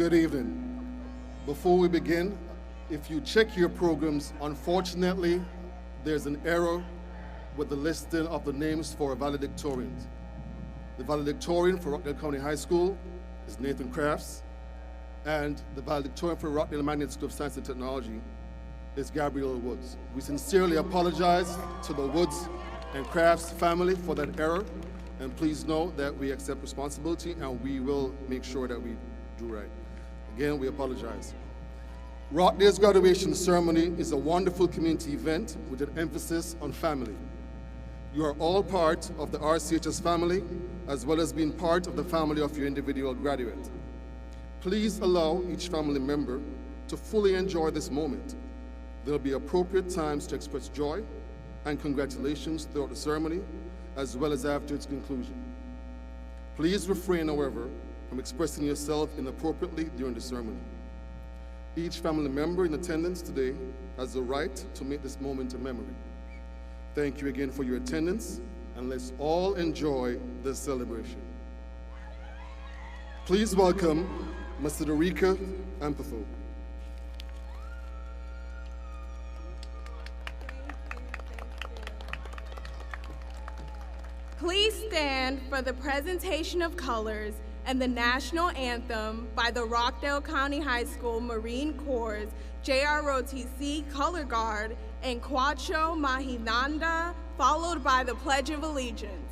Good evening. Before we begin, if you check your programs, unfortunately, there's an error with the listing of the names for valedictorians. The valedictorian for Rockdale County High School is Nathan Crafts, and the valedictorian for Rockdale Magnet School of Science and Technology is Gabrielle Woods. We sincerely apologize to the Woods and Crafts family for that error, and please know that we accept responsibility and we will make sure that we do right. Again, we apologize. Rockdale's graduation ceremony is a wonderful community event with an emphasis on family. You are all part of the RCHS family, as well as being part of the family of your individual graduate. Please allow each family member to fully enjoy this moment. There will be appropriate times to express joy and congratulations throughout the ceremony, as well as after its conclusion. Please refrain, however, from expressing yourself inappropriately during the ceremony. Each family member in attendance today has the right to make this moment a memory. Thank you again for your attendance, and let's all enjoy this celebration. Please welcome Mr. Dorica Ampatho. Please stand for the presentation of colors and the national anthem by the Rockdale County High School Marine Corps JROTC Color Guard and Quacho Mahinanda, followed by the Pledge of Allegiance.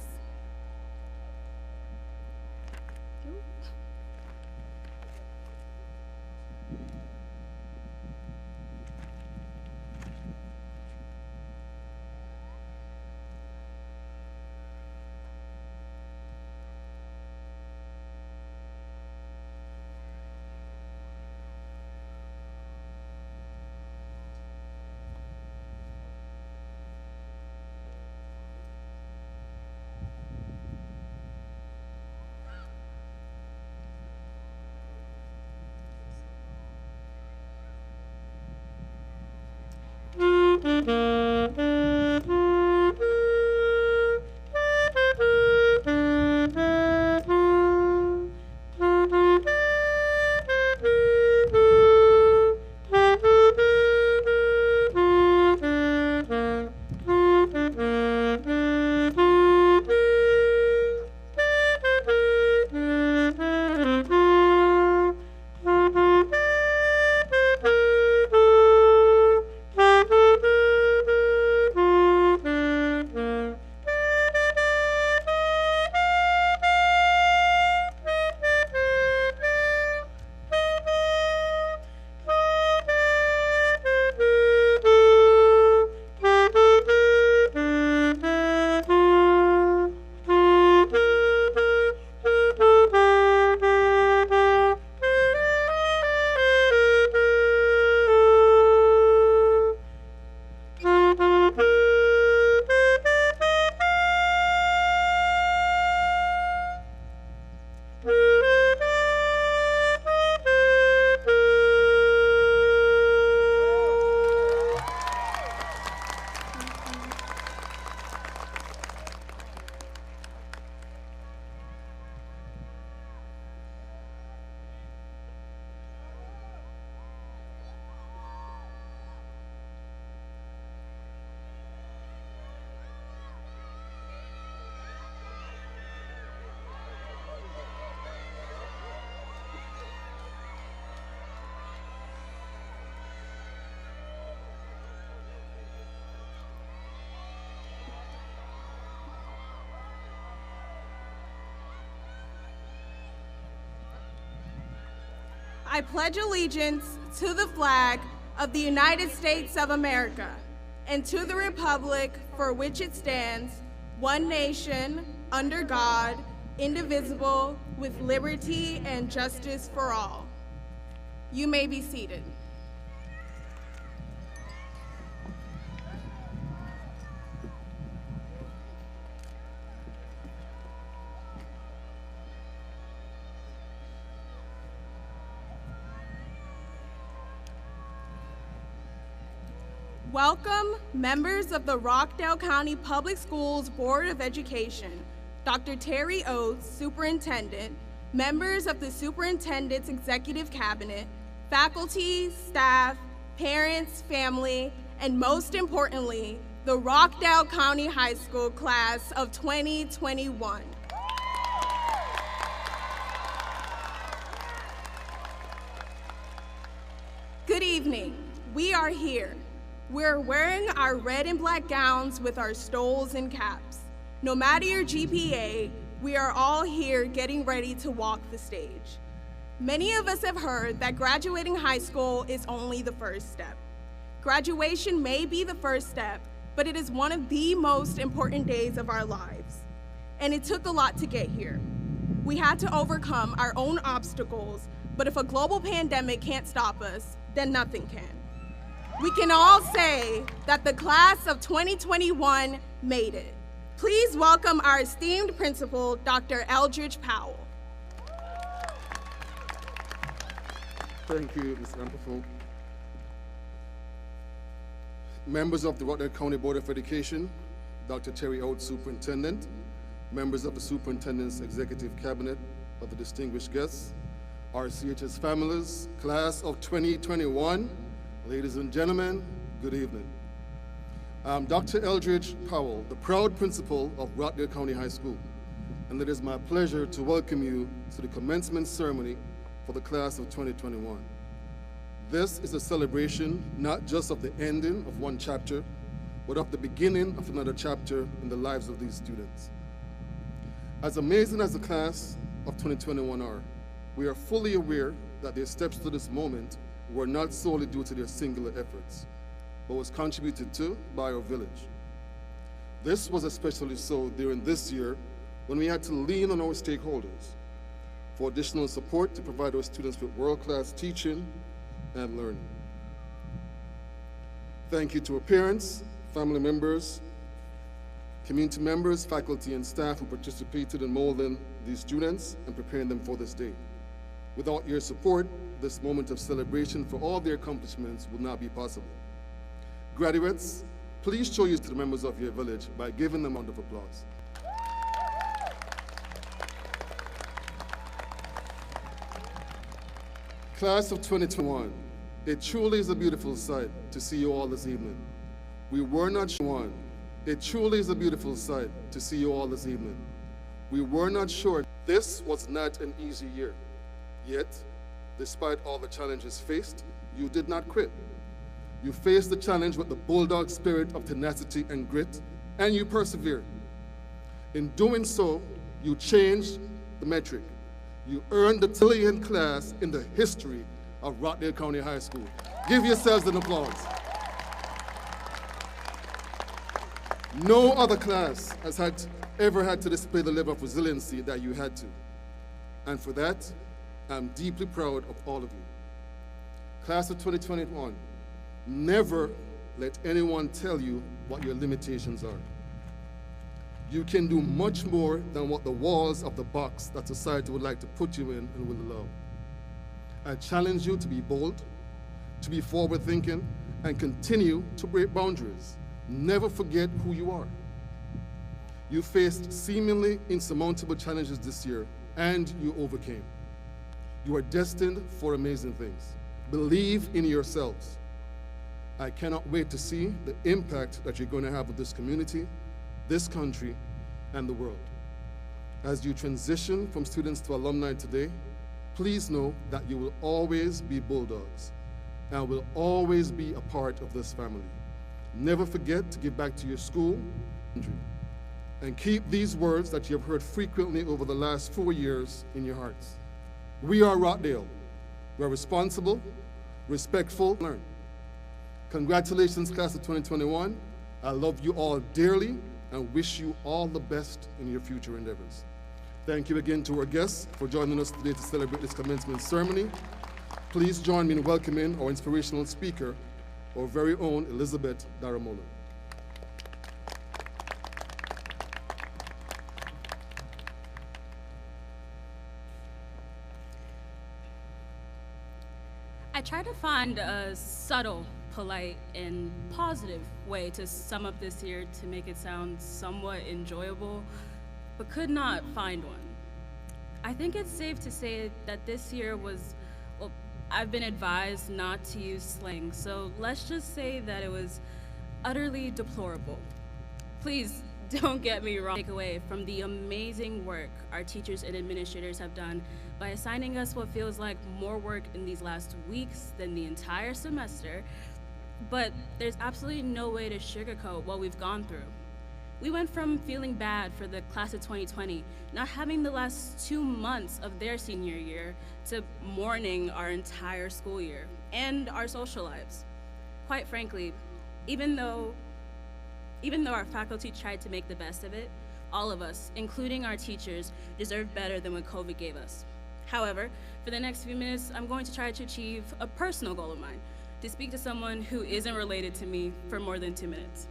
I pledge allegiance to the flag of the United States of America and to the republic for which it stands, one nation, under God, indivisible, with liberty and justice for all. You may be seated. Welcome, members of the Rockdale County Public Schools Board of Education, Dr. Terry Oates, Superintendent, members of the Superintendent's Executive Cabinet, faculty, staff, parents, family, and most importantly, the Rockdale County High School class of 2021. Good evening. We are here. We're wearing our red and black gowns with our stoles and caps. No matter your GPA, we are all here getting ready to walk the stage. Many of us have heard that graduating high school is only the first step. Graduation may be the first step, but it is one of the most important days of our lives. And it took a lot to get here. We had to overcome our own obstacles, but if a global pandemic can't stop us, then nothing can. We can all say that the class of 2021 made it. Please welcome our esteemed principal, Dr. Eldridge Powell. Thank you, Ms. Amperful. Members of the Rockdale County Board of Education, Dr. Terry Oates, Superintendent, members of the Superintendent's Executive Cabinet, other distinguished guests, RCHS families, class of 2021, ladies and gentlemen, good evening. I'm Dr. Eldridge Powell, the proud principal of Rockdale County High School, and it is my pleasure to welcome you to the commencement ceremony for the class of 2021. This is a celebration not just of the ending of one chapter, but of the beginning of another chapter in the lives of these students. As amazing as the class of 2021 are, we are fully aware that their steps to this moment were not solely due to their singular efforts, but was contributed to by our village. This was especially so during this year when we had to lean on our stakeholders for additional support to provide our students with world-class teaching and learning. Thank you to our parents, family members, community members, faculty, and staff who participated in molding these students and preparing them for this day. Without your support, this moment of celebration for all their accomplishments would not be possible. Graduates, please show yours to the members of your village by giving them a round of applause. Class of 2021, it truly is a beautiful sight to see you all this evening. We were not sure. It truly is a beautiful sight to see you all this evening. We were not sure. This was not an easy year. Yet, despite all the challenges faced, you did not quit. You faced the challenge with the bulldog spirit of tenacity and grit, and you persevered. In doing so, you changed the metric. You earned the brilliant class in the history of Rockdale County High School. Give yourselves an applause. No other class has ever had to display the level of resiliency that you had to. And for that, I'm deeply proud of all of you. Class of 2021, never let anyone tell you what your limitations are. You can do much more than what the walls of the box that society would like to put you in and will allow. I challenge you to be bold, to be forward-thinking, and continue to break boundaries. Never forget who you are. You faced seemingly insurmountable challenges this year, and you overcame. You are destined for amazing things. Believe in yourselves. I cannot wait to see the impact that you're going to have with this community, this country, and the world. As you transition from students to alumni today, please know that you will always be Bulldogs and will always be a part of this family. Never forget to give back to your school, and keep these words that you have heard frequently over the last 4 years in your hearts. We are Rockdale. We're responsible, respectful, learn. Congratulations, class of 2021. I love you all dearly and wish you all the best in your future endeavors. Thank you again to our guests for joining us today to celebrate this commencement ceremony. Please join me in welcoming our inspirational speaker, our very own Elizabeth Daramola. I try to find a subtle, polite, and positive way to sum up this year to make it sound somewhat enjoyable, but could not find one. I think it's safe to say that this year was, well, I've been advised not to use slang, so let's just say that it was utterly deplorable. Please don't get me wrong. Take away from the amazing work our teachers and administrators have done by assigning us what feels like more work in these last weeks than the entire semester, but there's absolutely no way to sugarcoat what we've gone through. We went from feeling bad for the class of 2020, not having the last 2 months of their senior year, to mourning our entire school year and our social lives. Quite frankly, even though our faculty tried to make the best of it, all of us, including our teachers, deserve better than what COVID gave us. However, for the next few minutes, I'm going to try to achieve a personal goal of mine, to speak to someone who isn't related to me for more than 2 minutes.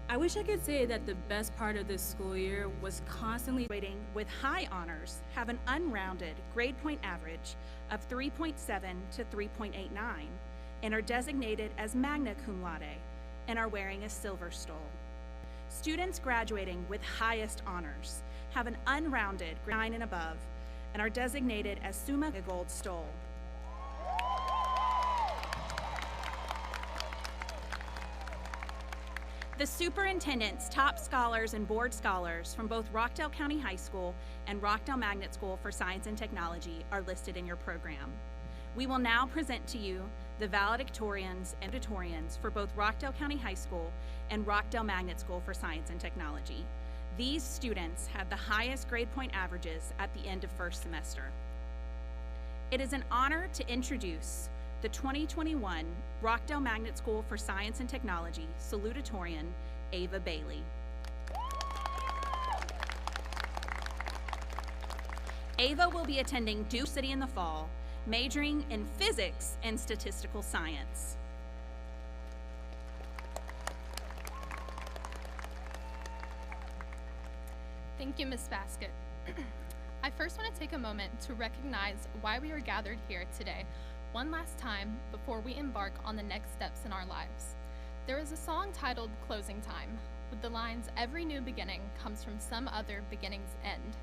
I wish I could say that the best part of this school year was constantly Graduating with high honors have an unrounded grade point average of 3.7 to 3.89 and are designated as magna cum laude and are wearing a silver stole. Students graduating with highest honors have an unrounded grade 9 and above and are designated as summa gold stole. The superintendent's top scholars and board scholars from both Rockdale County High School and Rockdale Magnet School for Science and Technology are listed in your program. We will now present to you the valedictorians and valedictorians for both Rockdale County High School and Rockdale Magnet School for Science and Technology. These students had the highest grade point averages at the end of first semester. It is an honor to introduce the 2021 Rockdale Magnet School for Science and Technology salutatorian, Ava Bailey. Ava will be attending Duke City in the fall, majoring in physics and statistical science. Thank you, Ms. Baskett. I first want to take a moment to recognize why we are gathered here today one last time before we embark on the next steps in our lives. There is a song titled Closing Time, with the lines, "Every new beginning comes from some other beginning's end."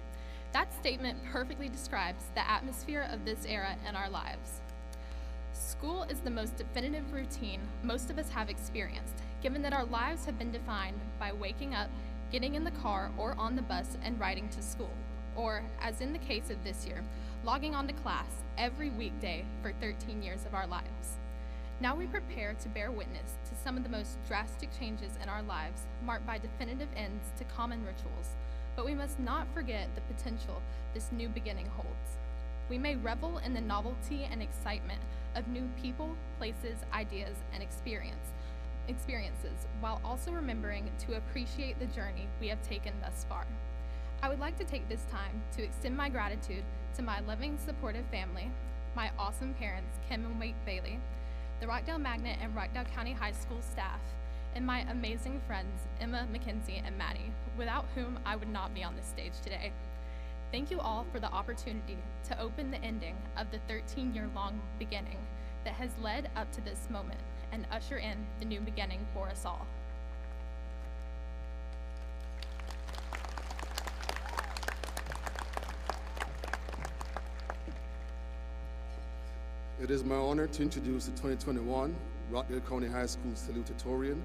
That statement perfectly describes the atmosphere of this era in our lives. School is the most definitive routine most of us have experienced, given that our lives have been defined by waking up, getting in the car or on the bus and riding to school, or, as in the case of this year, logging on to class every weekday for 13 years of our lives. Now we prepare to bear witness to some of the most drastic changes in our lives, marked by definitive ends to common rituals, but we must not forget the potential this new beginning holds. We may revel in the novelty and excitement of new people, places, ideas, and experiences, while also remembering to appreciate the journey we have taken thus far. I would like to take this time to extend my gratitude to my loving, supportive family, my awesome parents, Kim and Wade Bailey, the Rockdale Magnet and Rockdale County High School staff, and my amazing friends, Emma, Mackenzie, and Maddie, without whom I would not be on this stage today. Thank you all for the opportunity to open the ending of the 13-year-long beginning that has led up to this moment and usher in the new beginning for us all. It is my honor to introduce the 2021 Rockdale County High School salutatorian,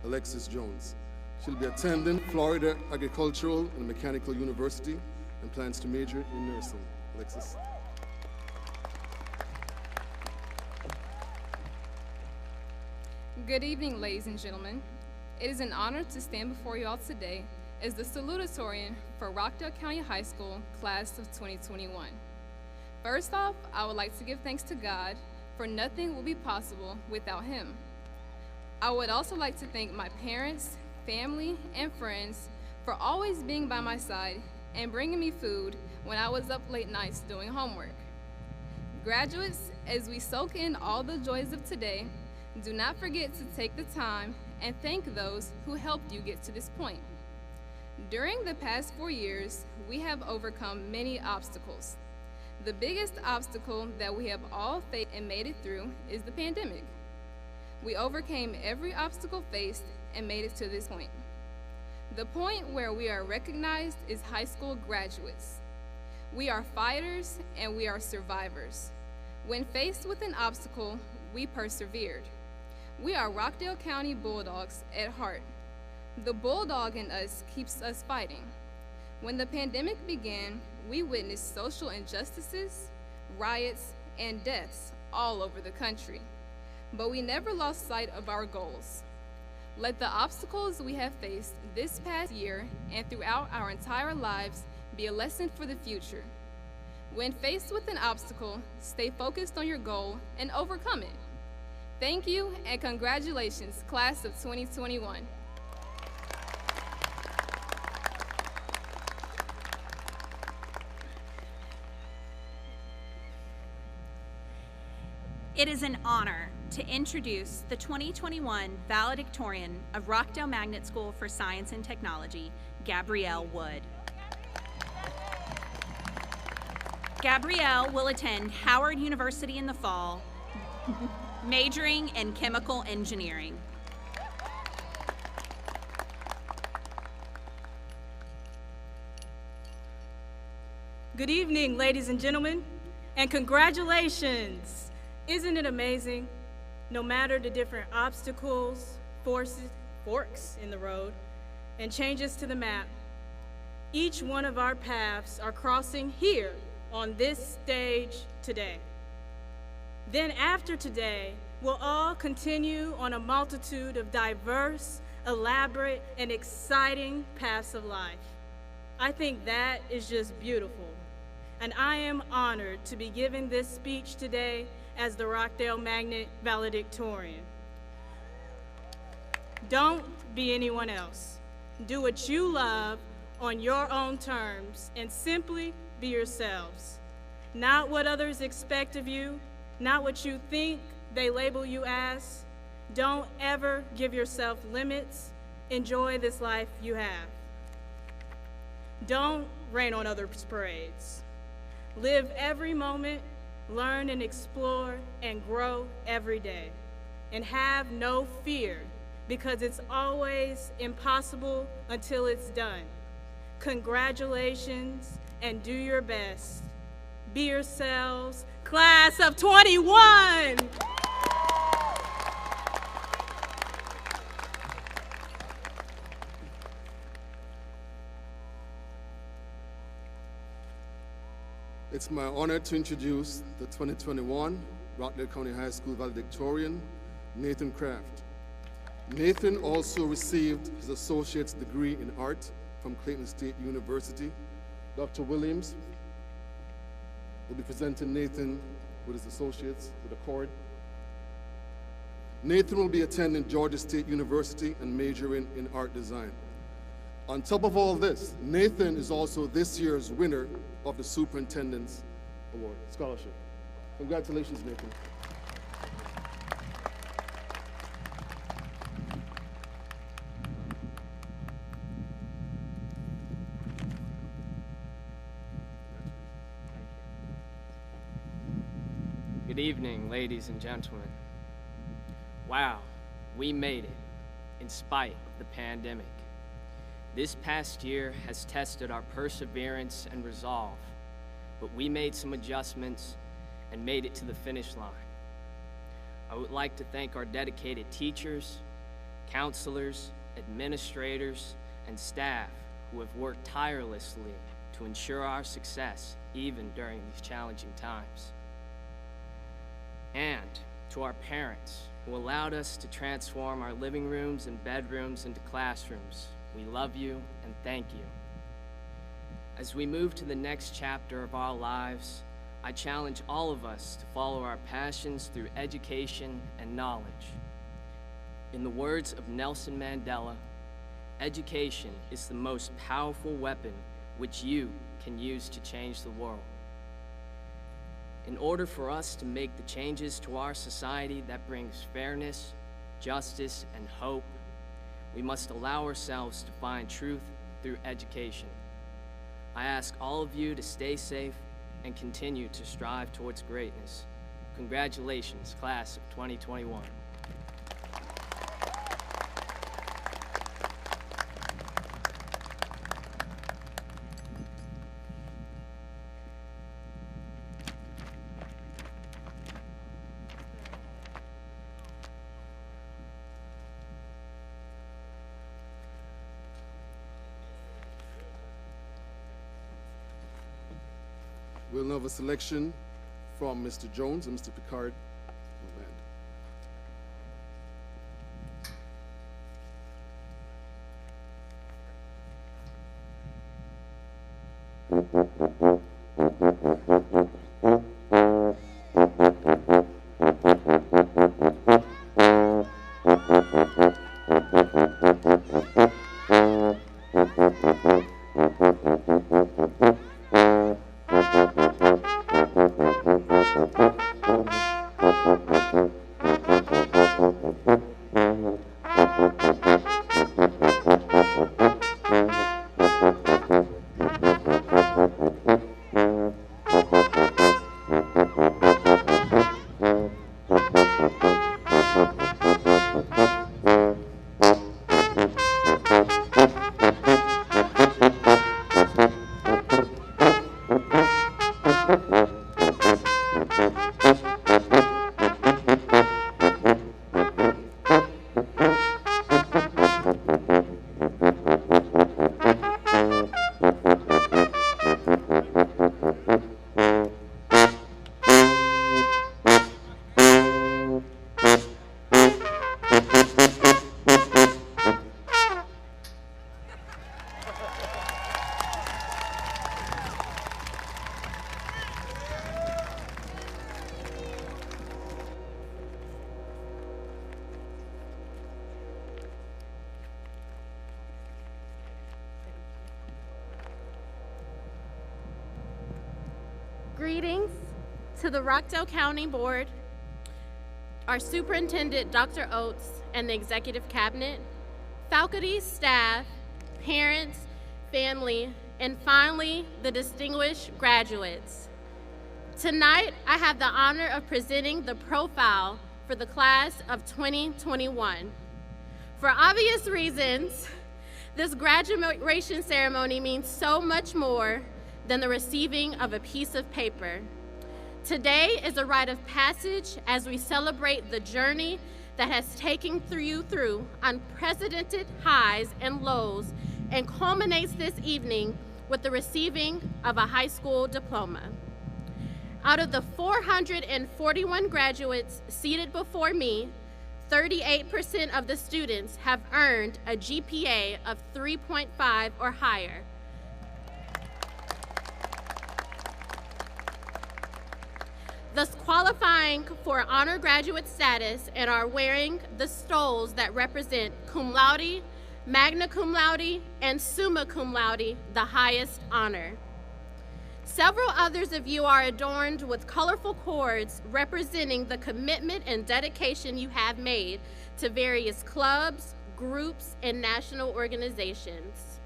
Alexis Jones. She'll be attending Florida Agricultural and Mechanical University and plans to major in nursing. Alexis. Good evening, ladies and gentlemen. It is an honor to stand before you all today as the salutatorian for Rockdale County High School, class of 2021. First off, I would like to give thanks to God, for nothing will be possible without Him. I would also like to thank my parents, family, and friends for always being by my side and bringing me food when I was up late nights doing homework. Graduates, as we soak in all the joys of today, do not forget to take the time and thank those who helped you get to this point. During the past 4 years, we have overcome many obstacles. The biggest obstacle that we have all faced and made it through is the pandemic. We overcame every obstacle faced and made it to this point. The point where we are recognized as high school graduates. We are fighters and we are survivors. When faced with an obstacle, we persevered. We are Rockdale County Bulldogs at heart. The bulldog in us keeps us fighting. When the pandemic began, we witnessed social injustices, riots, and deaths all over the country. But we never lost sight of our goals. Let the obstacles we have faced this past year and throughout our entire lives be a lesson for the future. When faced with an obstacle, stay focused on your goal and overcome it. Thank you and congratulations, class of 2021. It is an honor to introduce the 2021 valedictorian of Rockdale Magnet School for Science and Technology, Gabrielle Wood. Gabrielle will attend Howard University in the fall, majoring in chemical engineering. Good evening, ladies and gentlemen, and congratulations. Isn't it amazing? No matter the different obstacles, forks in the road, and changes to the map, each one of our paths are crossing here on this stage today. Then after today, we'll all continue on a multitude of diverse, elaborate, and exciting paths of life. I think that is just beautiful. And I am honored to be giving this speech today as the Rockdale Magnet valedictorian. Don't be anyone else. Do what you love on your own terms and simply be yourselves. Not what others expect of you, not what you think they label you as. Don't ever give yourself limits. Enjoy this life you have. Don't rain on others' parades. Live every moment, learn and explore, and grow every day. And have no fear, because it's always impossible until it's done. Congratulations, and do your best. Be yourselves, class of 21! It's my honor to introduce the 2021 Rockdale County High School valedictorian, Nathan Kraft. Nathan also received his associate's degree in art from Clayton State University. Dr. Williams will be presenting Nathan with his associates with a cord. Nathan will be attending Georgia State University and majoring in art design. On top of all this, Nathan is also this year's winner of the Superintendent's Award Scholarship. Congratulations, Nathan. Good evening, ladies and gentlemen. Wow, we made it in spite of the pandemic. This past year has tested our perseverance and resolve, but we made some adjustments and made it to the finish line. I would like to thank our dedicated teachers, counselors, administrators, and staff who have worked tirelessly to ensure our success even during these challenging times. And to our parents who allowed us to transform our living rooms and bedrooms into classrooms, we love you and thank you. As we move to the next chapter of our lives, I challenge all of us to follow our passions through education and knowledge. In the words of Nelson Mandela, education is the most powerful weapon which you can use to change the world. In order for us to make the changes to our society that brings fairness, justice, and hope, we must allow ourselves to find truth through education. I ask all of you to stay safe and continue to strive towards greatness. Congratulations, class of 2021. We'll now have a selection from Mr. Jones and Mr. Picard. Greetings to the Rockdale County Board, our Superintendent, Dr. Oates, and the Executive Cabinet, faculty, staff, parents, family, and finally, the distinguished graduates. Tonight, I have the honor of presenting the profile for the class of 2021. For obvious reasons, this graduation ceremony means so much more than the receiving of a piece of paper. Today is a rite of passage as we celebrate the journey that has taken you through unprecedented highs and lows and culminates this evening with the receiving of a high school diploma. Out of the 441 graduates seated before me, 38% of the students have earned a GPA of 3.5 or higher. Thus qualifying for honor graduate status and are wearing the stoles that represent cum laude, magna cum laude, and summa cum laude, the highest honor. Several others of you are adorned with colorful cords representing the commitment and dedication you have made to various clubs, groups, and national organizations.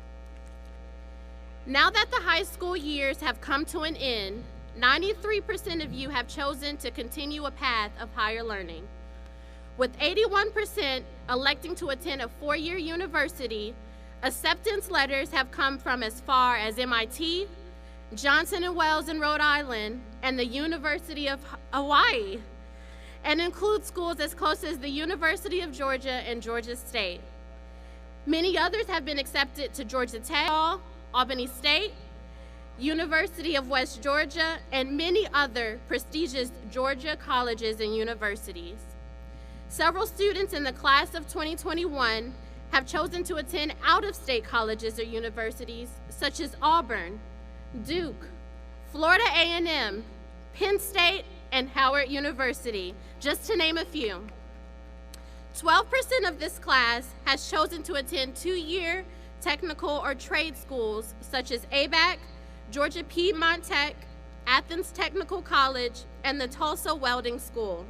Now that the high school years have come to an end, 93% of you have chosen to continue a path of higher learning. With 81% electing to attend a four-year university, acceptance letters have come from as far as MIT, Johnson & Wales in Rhode Island, and the University of Hawaii, and include schools as close as the University of Georgia and Georgia State. Many others have been accepted to Georgia Tech, Albany State, University of West Georgia, and many other prestigious Georgia colleges and universities. Several students in the class of 2021 have chosen to attend out-of-state colleges or universities such as Auburn, Duke, Florida A&M, Penn State, and Howard University, just to name a few. 12% of this class has chosen to attend two-year technical or trade schools such as ABAC, Georgia Piedmont Tech, Athens Technical College, and the Tulsa Welding School.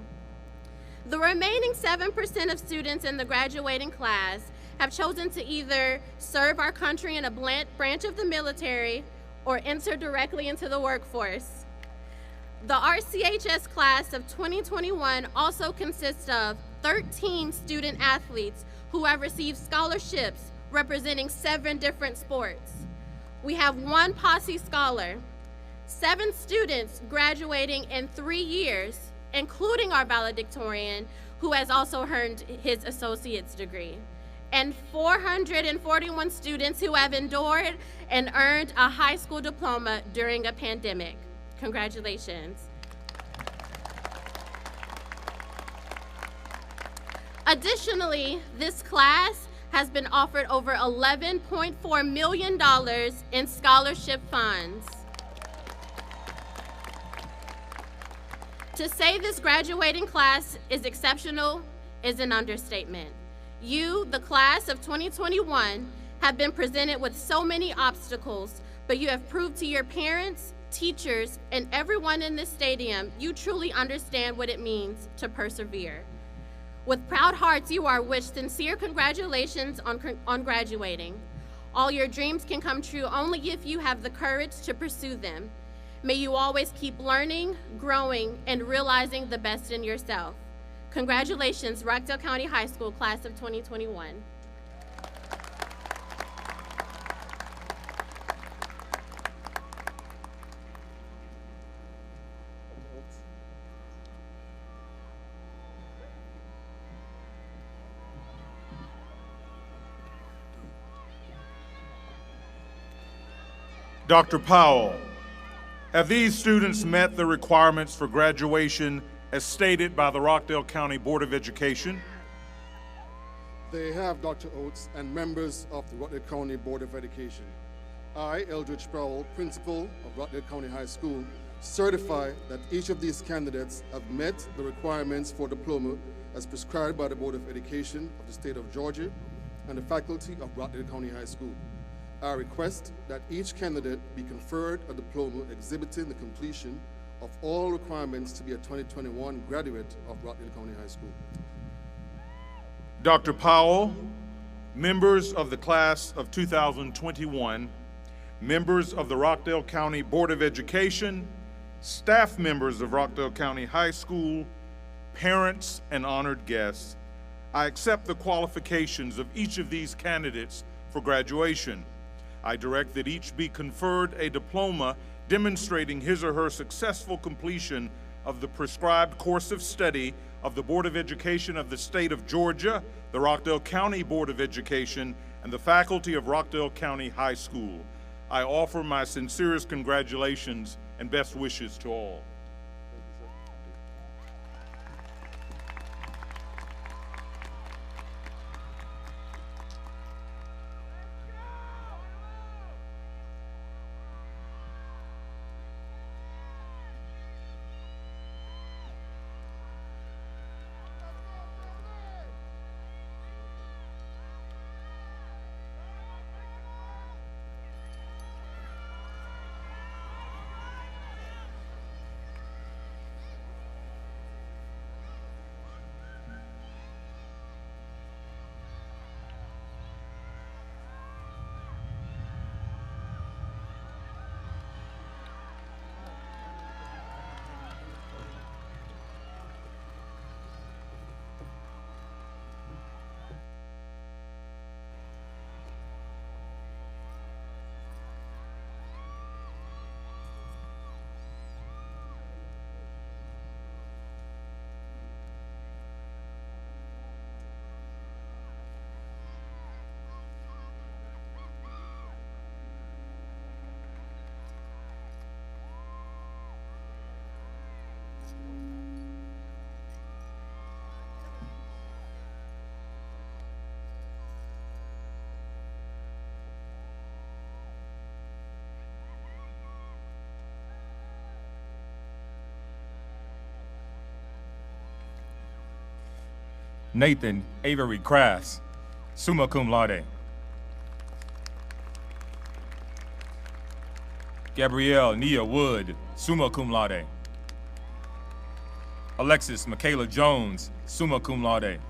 The remaining 7% of students in the graduating class have chosen to either serve our country in a branch of the military or enter directly into the workforce. The RCHS class of 2021 also consists of 13 student athletes who have received scholarships representing 7 different sports. We have 1 Posse Scholar, 7 students graduating in 3 years, including our valedictorian, who has also earned his associate's degree, and 441 students who have endured and earned a high school diploma during a pandemic. Congratulations. Additionally, this class has been offered over $11.4 million in scholarship funds. To say this graduating class is exceptional is an understatement. You, the class of 2021, have been presented with so many obstacles, but you have proved to your parents, teachers, and everyone in this stadium you truly understand what it means to persevere. With proud hearts, you are wished sincere congratulations on graduating. All your dreams can come true only if you have the courage to pursue them. May you always keep learning, growing, and realizing the best in yourself. Congratulations, Rockdale County High School, class of 2021. Dr. Powell, have these students met the requirements for graduation as stated by the Rockdale County Board of Education? They have, Dr. Oates, and members of the Rockdale County Board of Education. I, Eldridge Powell, principal of Rockdale County High School, certify that each of these candidates have met the requirements for diploma as prescribed by the Board of Education of the state of Georgia and the faculty of Rockdale County High School. I request that each candidate be conferred a diploma exhibiting the completion of all requirements to be a 2021 graduate of Rockdale County High School. Dr. Powell, members of the class of 2021, members of the Rockdale County Board of Education, staff members of Rockdale County High School, parents, and honored guests, I accept the qualifications of each of these candidates for graduation. I direct that each be conferred a diploma demonstrating his or her successful completion of the prescribed course of study of the Board of Education of the state of Georgia, the Rockdale County Board of Education, and the faculty of Rockdale County High School. I offer my sincerest congratulations and best wishes to all. Nathan Avery Crafts, summa cum laude. Gabrielle Nia Wood, summa cum laude. Alexis Michaela Jones, summa cum laude.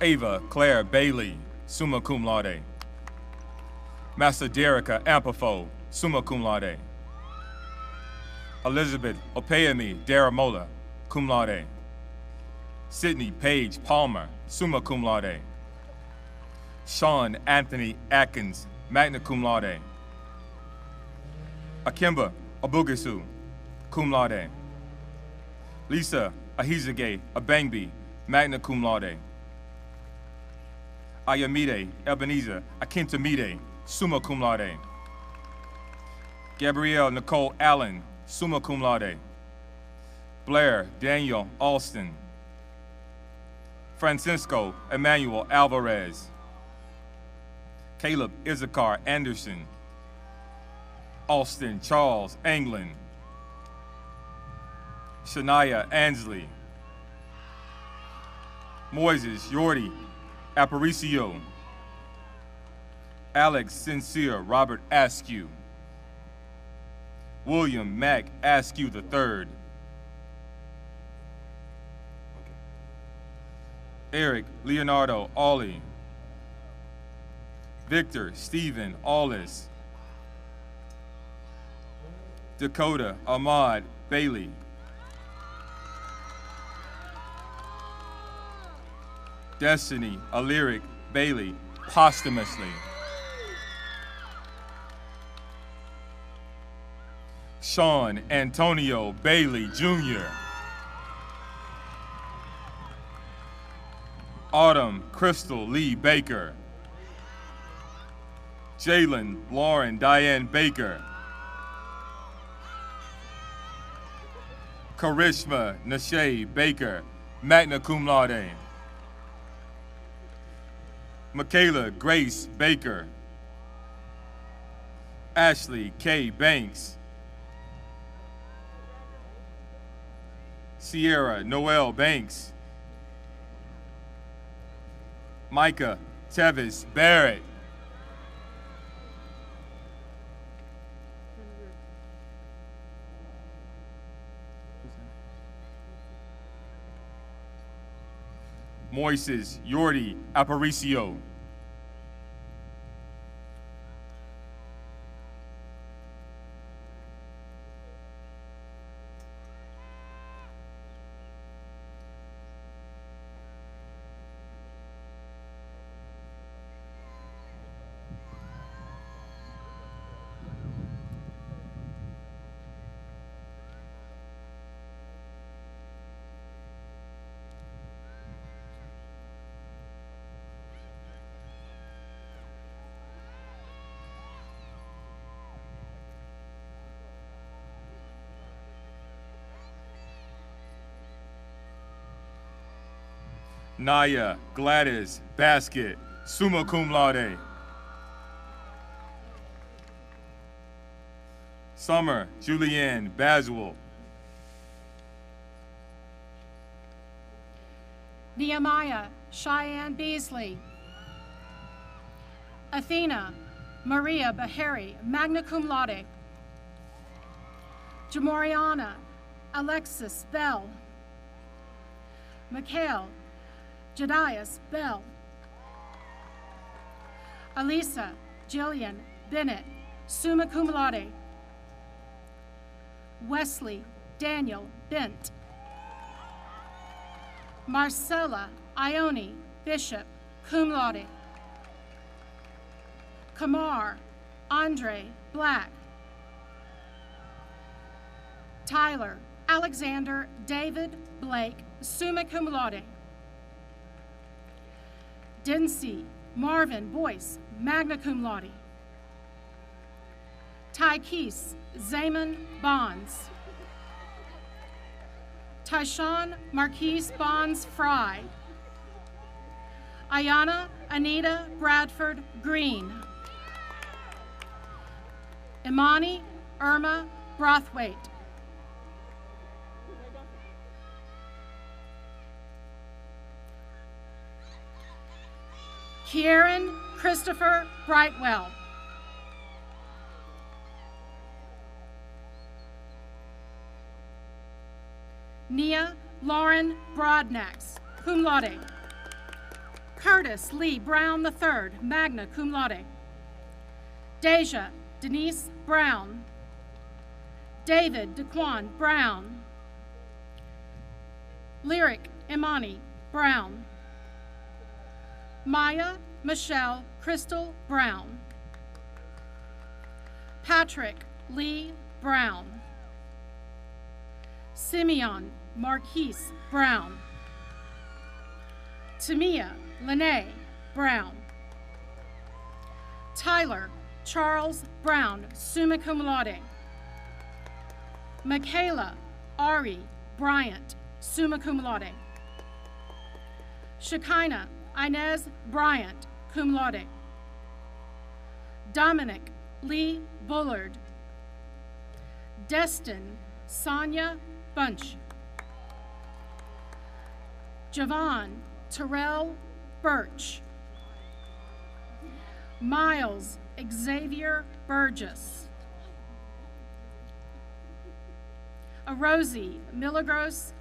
Ava Claire Bailey, summa cum laude. Master Derica Ampafo, summa cum laude. Elizabeth Opeyemi Daramola, cum laude. Sydney Paige Palmer, summa cum laude. Sean Anthony Atkins, magna cum laude. Akimba Abugisu, cum laude. Lisa Ahizage Abangbi, magna cum laude. Ayamide Ebenezer Akintamide, summa cum laude. Gabrielle Nicole Allen, summa cum laude. Blair Daniel Alston. Francisco Emmanuel Alvarez. Caleb Issachar Anderson. Austin Charles Anglin. Shania Ansley. Moises Yordi Aparicio. Alex Sincere Robert Askew. William Mack Askew III. Eric Leonardo Awley. Victor Stephen Awlis. Dakota Ahmad Bailey. Destiny Allyric Bailey, posthumously. Sean Antonio Bailey, Jr. Autumn Crystal Lee Baker. Jalen Lauren Diane Baker. Karishma Nashay Baker, magna cum laude. Michaela Grace Baker. Ashley K. Banks. Sierra Noel Banks. Micah Tevis Barrett. Moises Yordi Aparicio. Naya Gladys Basket, summa cum laude. Summer Julianne Baswell. Nehemiah Cheyenne Beasley. Athena Maria Bahari, magna cum laude. Jamoriana Alexis Bell. Mikhail Jedias Bell. Alisa Jillian Bennett, summa cum laude. Wesley Daniel Bent. Marcella Ione Bishop, cum laude. Kamar Andre Black. Tyler Alexander David Blake, summa cum laude. Dency Marvin Boyce, magna cum laude. Tykees Zaman Bonds. Tyshawn Marquise Bonds Fry. Ayana Anita Bradford Green. Imani Irma Brothwaite. Kieran Christopher Brightwell. Nia Lauren Broadnax, cum laude. Curtis Lee Brown III, magna cum laude. Deja Denise Brown. David DeQuan Brown. Lyric Imani Brown. Maya Michelle Crystal Brown. Patrick Lee Brown. Simeon Marquise Brown. Tamia Lene Brown. Tyler Charles Brown, summa cum laude. Michaela Ari Bryant, summa cum laude. Shekinah Inez Bryant, cum laude. Dominic Lee Bullard. Destin Sonia Bunch. Javon Terrell Birch. Miles Xavier Burgess. Rosie Milagros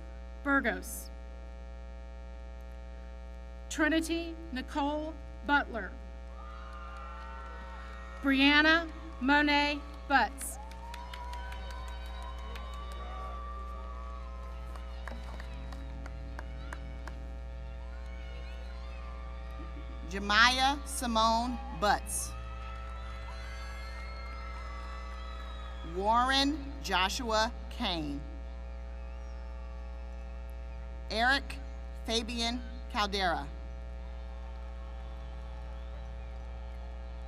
Burgos. Trinity Nicole Butler. Brianna Monet Butts. Jemiah Simone Butts. Warren Joshua Kane. Eric Fabian Caldera.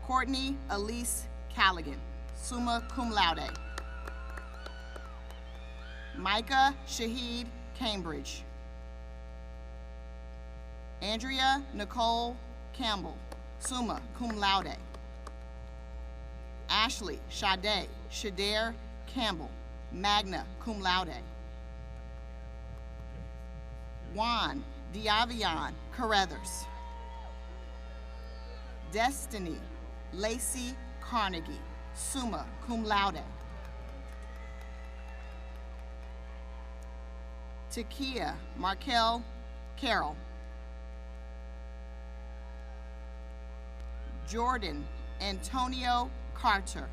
Courtney Elise Callaghan, summa cum laude. Micah Shahid Cambridge. Andrea Nicole Campbell, summa cum laude. Ashley Sade Shader Campbell, magna cum laude. Juan Diavion Carruthers. Destiny Lacey Carnegie, summa cum laude. Takia Markel Carroll. Jordan Antonio Carter.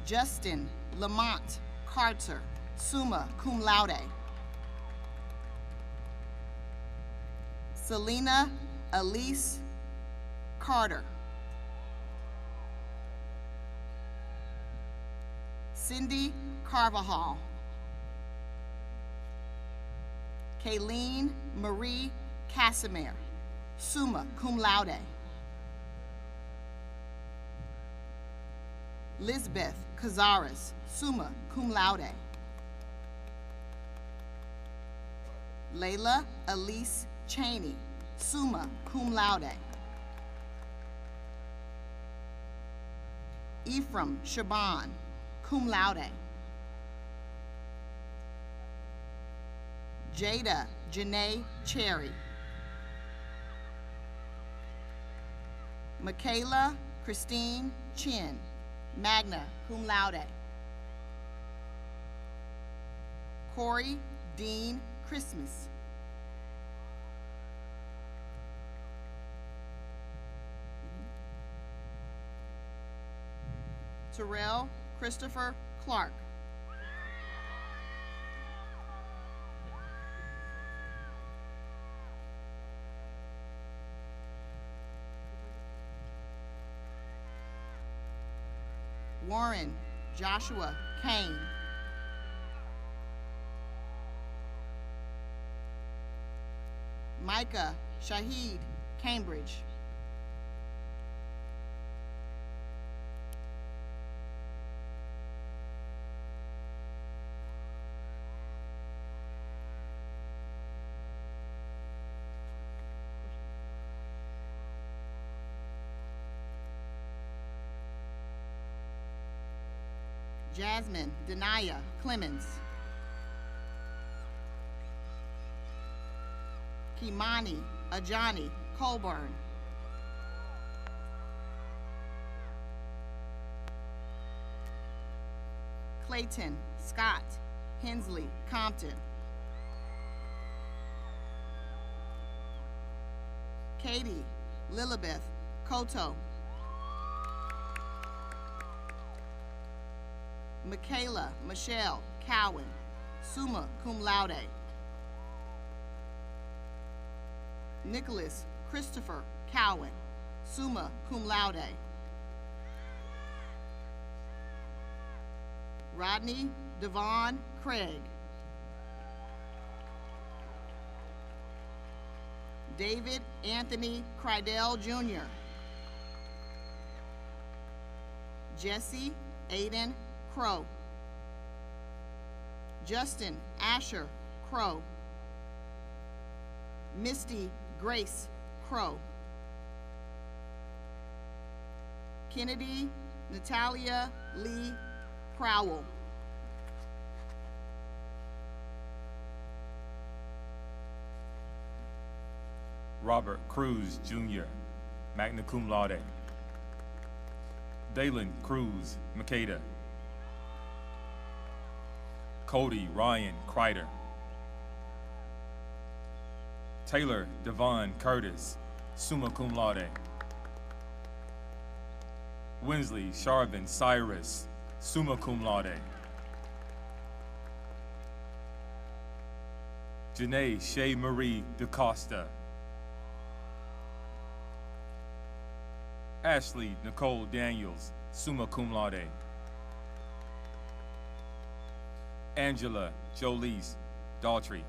Justin Lamont Carter, summa cum laude. Selena Elise Carter. Cindy Carvajal. Kayleen Marie Casimir, summa cum laude. Lisbeth Cazares, summa cum laude. Layla Elise Cheney, summa cum laude. Ephraim Shaban, cum laude. Jada Janae Cherry. Michaela Christine Chin, magna cum laude. Corey Dean Christmas. Terrell Christopher Clark. Warren Joshua Kane. Micah Shahid Cambridge. Jasmine Denaya Clemens. Kimani Ajani Colburn. Clayton Scott Hensley Compton. Katie Lilibeth Koto. Michaela Michelle Cowan, summa cum laude. Nicholas Christopher Cowan, summa cum laude. Rodney Devon Craig. David Anthony Crydell Jr. Jesse Aiden Crow, Justin Asher Crow, Misty Grace Crow, Kennedy Natalia Lee Crowell, Robert Cruz, Jr., magna cum laude. Dalen Cruz, Makeda. Cody Ryan Kreider. Taylor Devon Curtis, summa cum laude. Winsley Sharvin Cyrus, summa cum laude. Janae Shea Marie DaCosta. Ashley Nicole Daniels, summa cum laude. Angela Jolise Daughtry.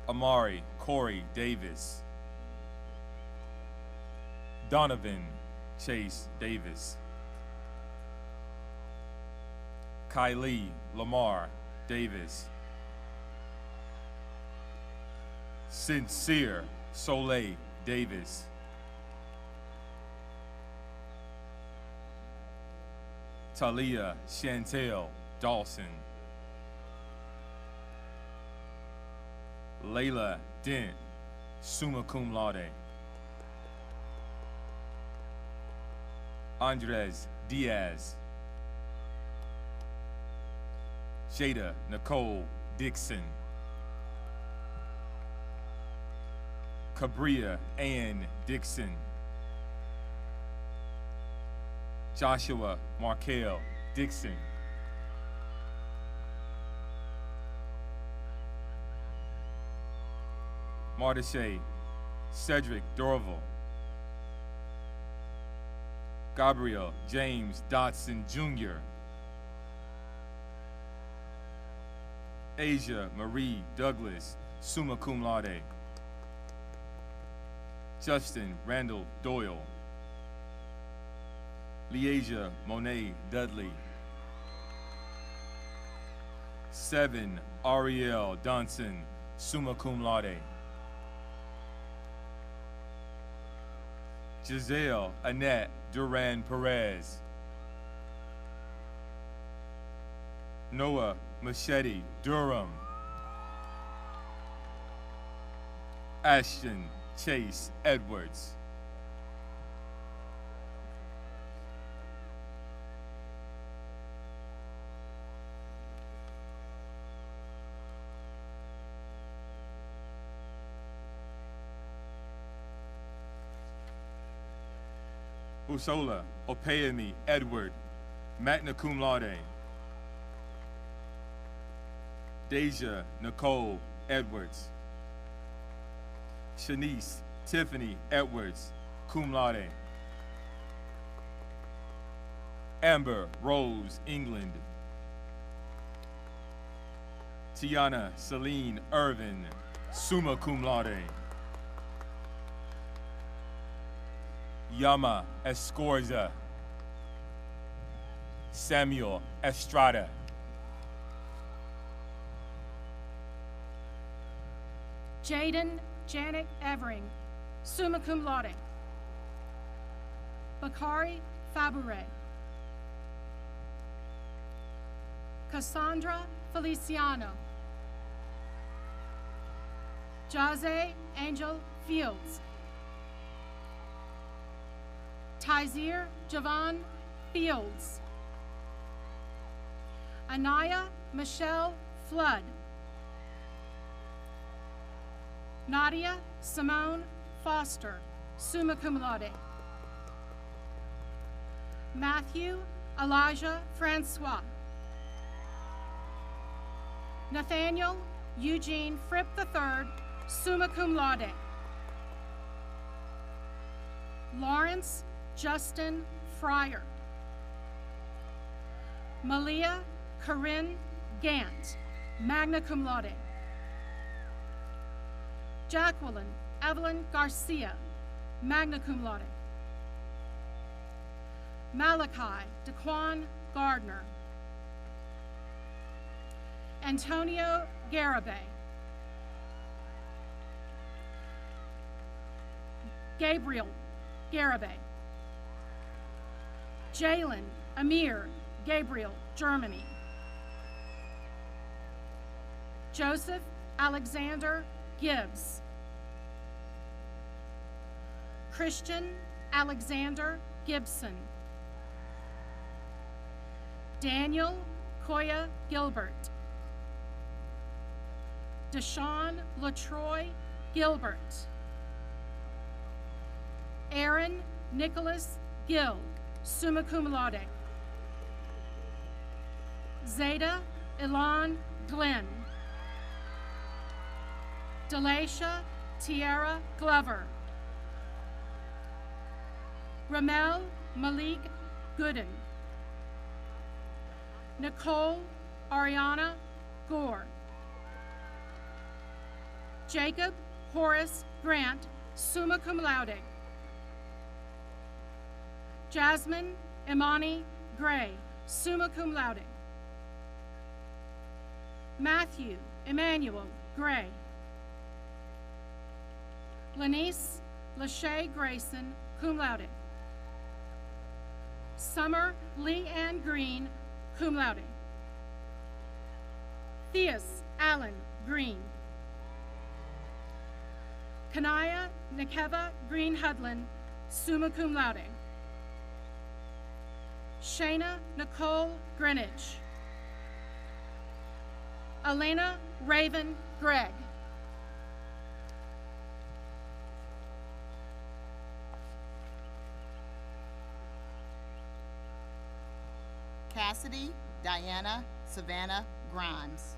Amari Corey Davis. Donovan Chase Davis. Kylie Lamar Davis. Sincere Soleil Davis. Talia Chantel Dawson. Layla Dent, summa cum laude. Andres Diaz. Jada Nicole Dixon. Cabria Ann Dixon. Joshua Markel Dixon. Mardeshay Cedric Dorval. Gabriel James Dotson Jr. Asia Marie Douglas, summa cum laude. Justin Randall Doyle. Leasia Monet Dudley. 7 Ariel Donson, summa cum laude. Giselle Annette Duran Perez. Noah Machete Durham. Ashton Chase Edwards. Usola Opeyemi Edward, magna cum laude. Deja Nicole Edwards. Shanice Tiffany Edwards, cum laude. Amber Rose England. Tiana Celine Irvin, summa cum laude. Yama Escorza. Samuel Estrada. Jaden Janet Evering, summa cum laude. Bakari Fabure. Cassandra Feliciano. Jaze Angel Fields. Tyzir Javon Fields. Anaya Michelle Flood. Nadia Simone Foster, summa cum laude. Matthew Elijah Francois. Nathaniel Eugene Fripp III, summa cum laude. Lawrence Justin Fryer. Malia Corinne Gant, magna cum laude. Jacqueline Evelyn Garcia, magna cum laude. Malachi Daquan Gardner, Antonio Garibay, Gabriel Garibay, Jalen Amir Gabriel, Germany, Joseph Alexander Gibbs, Christian Alexander Gibson, Daniel Koya Gilbert, Deshaun Latroy Gilbert, Aaron Nicholas Gill, summa cum laude, Zeta Ilan Glenn, Delasha Tiara Glover, Ramel Malik Gooden, Nicole Ariana Gore, Jacob Horace Grant, summa cum laude, Jasmine Imani Gray, summa cum laude, Matthew Emmanuel Gray, Lanice Lachey Grayson, cum laude, Summer Lee Ann Green, cum laude, Theus Allen Green, Kanaya Nikeva Green Hudlin, summa cum laude, Shayna Nicole Greenwich, Elena Raven Gregg, Cassidy Diana Savannah Grimes,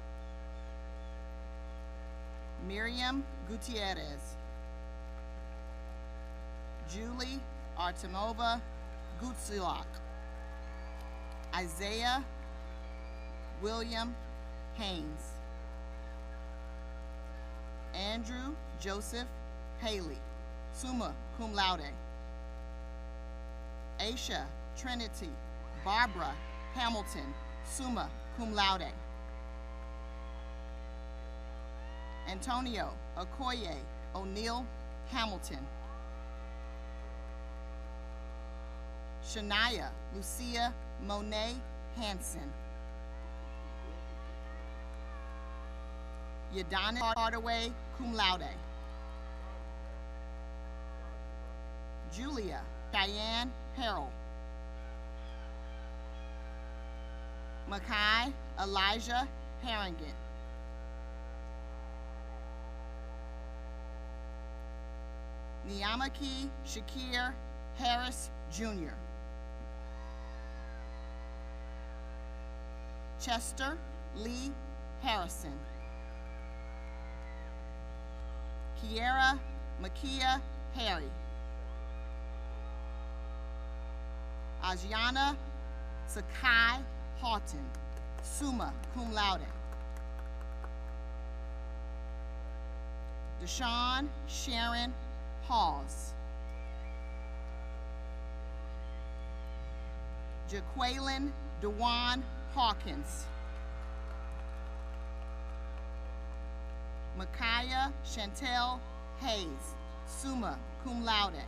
Miriam Gutierrez, Julie Artemova Gutsilak, Isaiah William Haynes, Andrew Joseph Haley, summa cum laude, Aisha Trinity Barbara Hamilton, summa cum laude, Antonio Okoye O'Neill Hamilton, Shania Lucia Monet Hansen, Yadana Hardaway, cum laude, Julia Diane Harrell, Makai Elijah Harrington, Niamaki Shakir Harris Jr., Chester Lee Harrison, Kiera Makia Harry, Ajana Sakai Houghton, summa cum laude, Deshawn Sharon Halls, Jaqueline Dewan Hawkins, Micaiah Chantel Hayes, summa cum laude,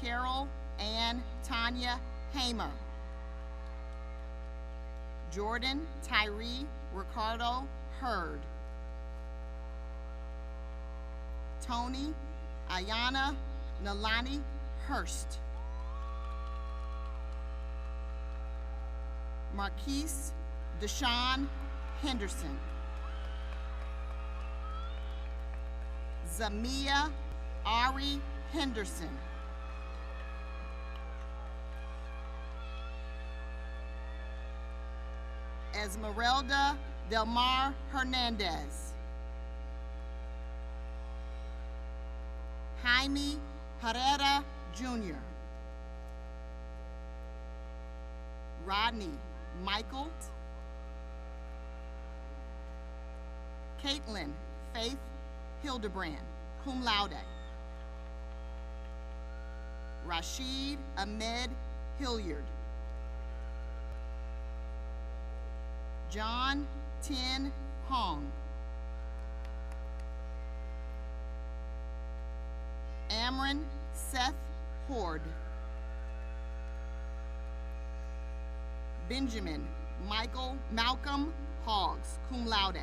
Carol Ann Tanya Hamer, Jordan Tyree Ricardo Hurd, Tony Ayana Nalani Hurst, Marquise Deshawn Henderson, Zamia Ari Henderson, Esmeralda Delmar Hernandez, Jaime Herrera Jr., Rodney Michael, Caitlin Faith Hildebrand, cum laude, Rashid Ahmed Hilliard. John Tien Hong. Amron Seth Hord. Benjamin Malcolm Hoggs, cum laude.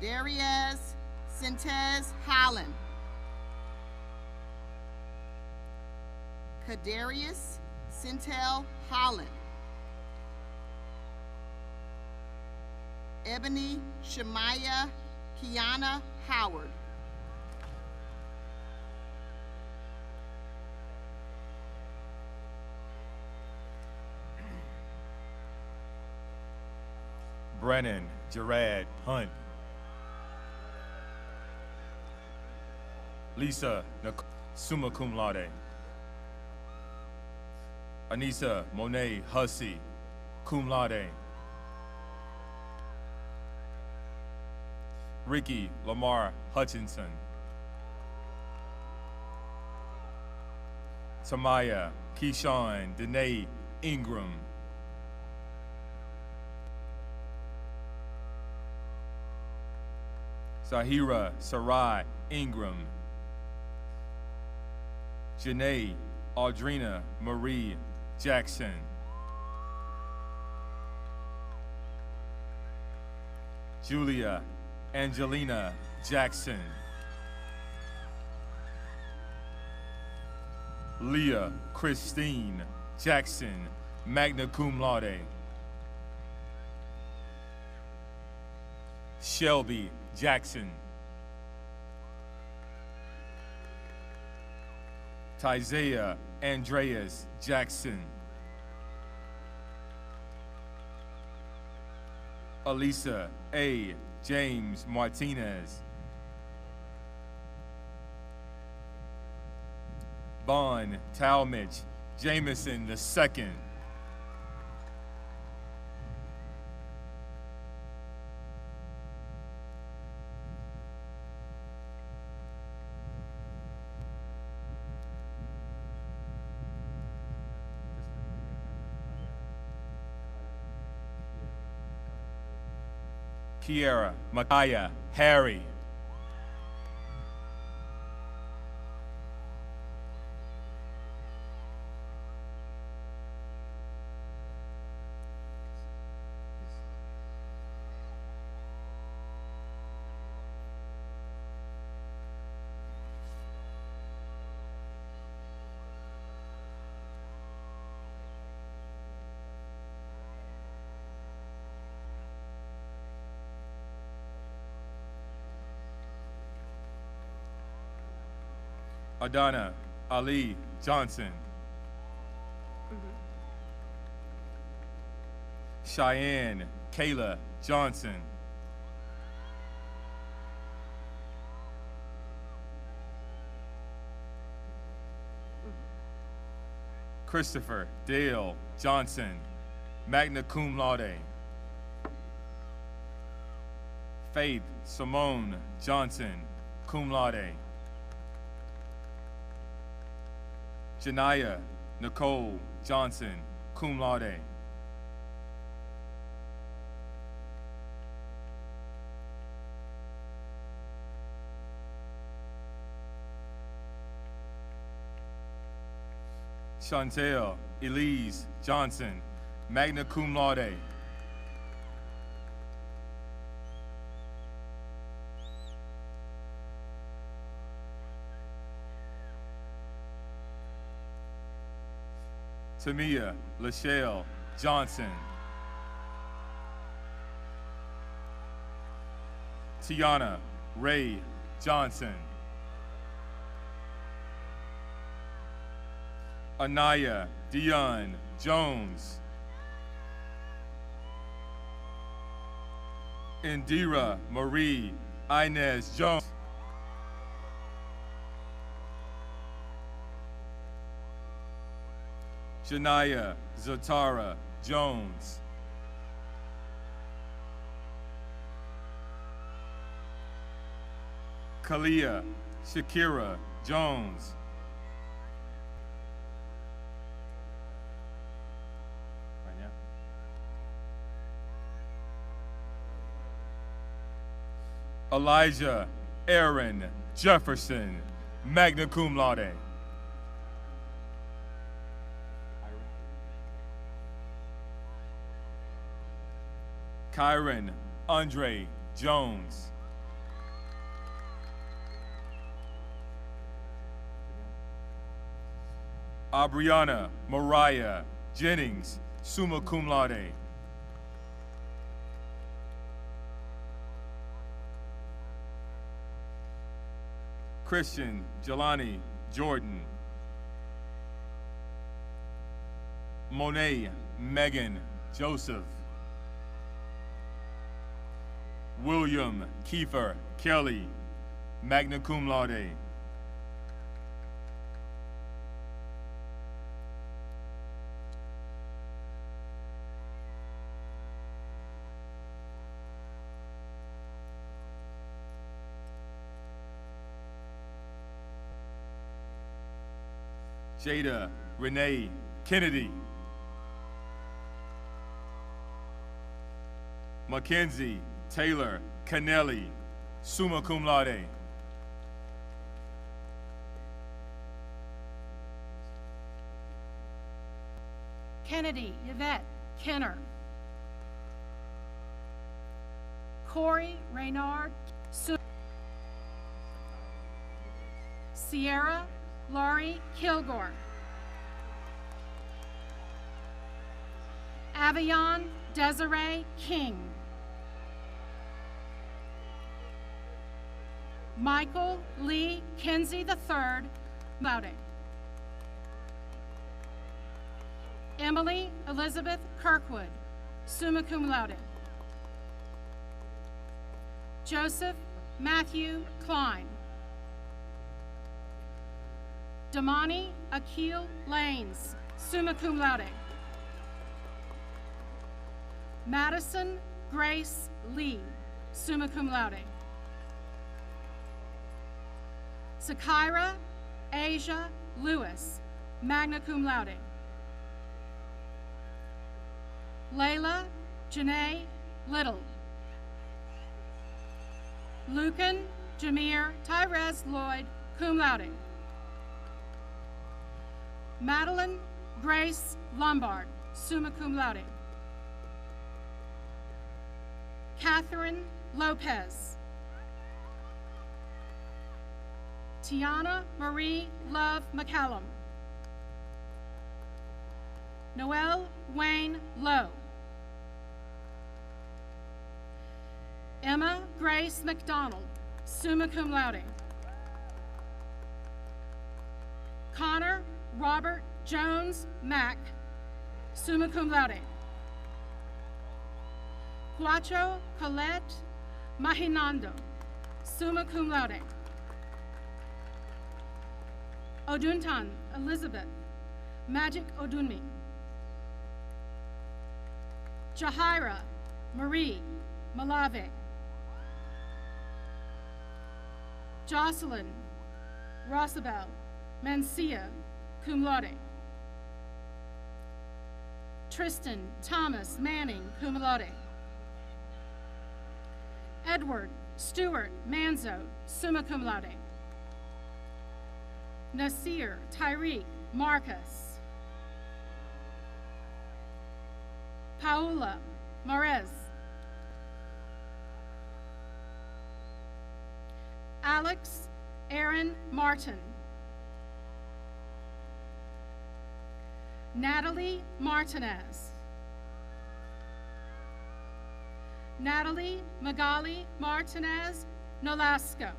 Darius Sintez Holland. Kadarius Sintel Holland. Ebony Shemaya Kiana Howard. Brennan Gerard Hunt. Lisa Nicole, summa cum laude. Anissa Monet Hussey, cum laude. Ricky Lamar Hutchinson. Tamaya Keyshawn Danae Ingram. Zahira Sarai Ingram. Janae Audrina Marie Jackson. Julia Angelina Jackson. Leah Christine Jackson, magna cum laude. Shelby Jackson. Tizea Andreas Jackson. Elisa A. James Martinez. Bon Talmadge Jameson II. Kiera Micaiah Harry. Adana Ali Johnson. Cheyenne Kayla Johnson. Christopher Dale Johnson, magna cum laude. Faith Simone Johnson, cum laude. Janaya Nicole Johnson, cum laude. Chantel Elise Johnson, magna cum laude. Tamia Lachelle Johnson. Tiana Ray Johnson. Anaya Dion Jones. Indira Marie Inez Jones. Janaya Zatara Jones. Kalia Shakira Jones. Right now. Elijah Aaron Jefferson, magna cum laude. Kyron Andre Jones. Abriana Mariah Jennings, summa cum laude. Christian Jelani Jordan. Monet Megan Joseph. William Kiefer Kelly, magna cum laude. Jada Renee Kennedy. Mackenzie Taylor Canelli, summa cum laude. Kennedy Yvette Kenner. Corey Reynard. Sierra Laurie Kilgore. Avion Desiree King. Michael Lee Kinsey III, voting. Emily Elizabeth Kirkwood, summa cum laude. Joseph Matthew Klein. Damani Akil Lanes, summa cum laude. Madison Grace Lee, summa cum laude. Sakira Asia Lewis, magna cum laude. Layla Janae Little. Lucan Jameer Tyrez Lloyd, cum laude. Madeline Grace Lombard, summa cum laude. Catherine Lopez. Tiana Marie Love McCallum. Noel Wayne Lowe. Emma Grace McDonald, summa cum laude. Connor Robert Jones Mack, summa cum laude. Cuatro Colette Mahinando, summa cum laude. Oduntan Elizabeth Magic Odunmi. Jahira Marie Malave. Jocelyn Rosabel Mancia, cum laude. Tristan Thomas Manning, cum laude. Edward Stewart Manzo, summa cum laude. Nasir Tyreek Marcus. Paula Marez. Alex Aaron Martin. Natalie Martinez. Natalie Magali Martinez Nolasco.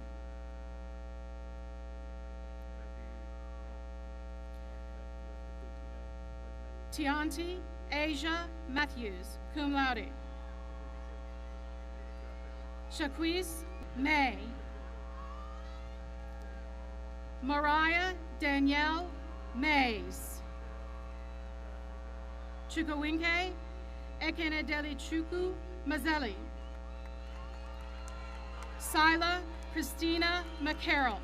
Tianti Asia Matthews, cum laude. Shaquiz May. Mariah Danielle Mays. Chukawinke Ekenedeli Chuku Mazelli. Sila Christina McCarroll.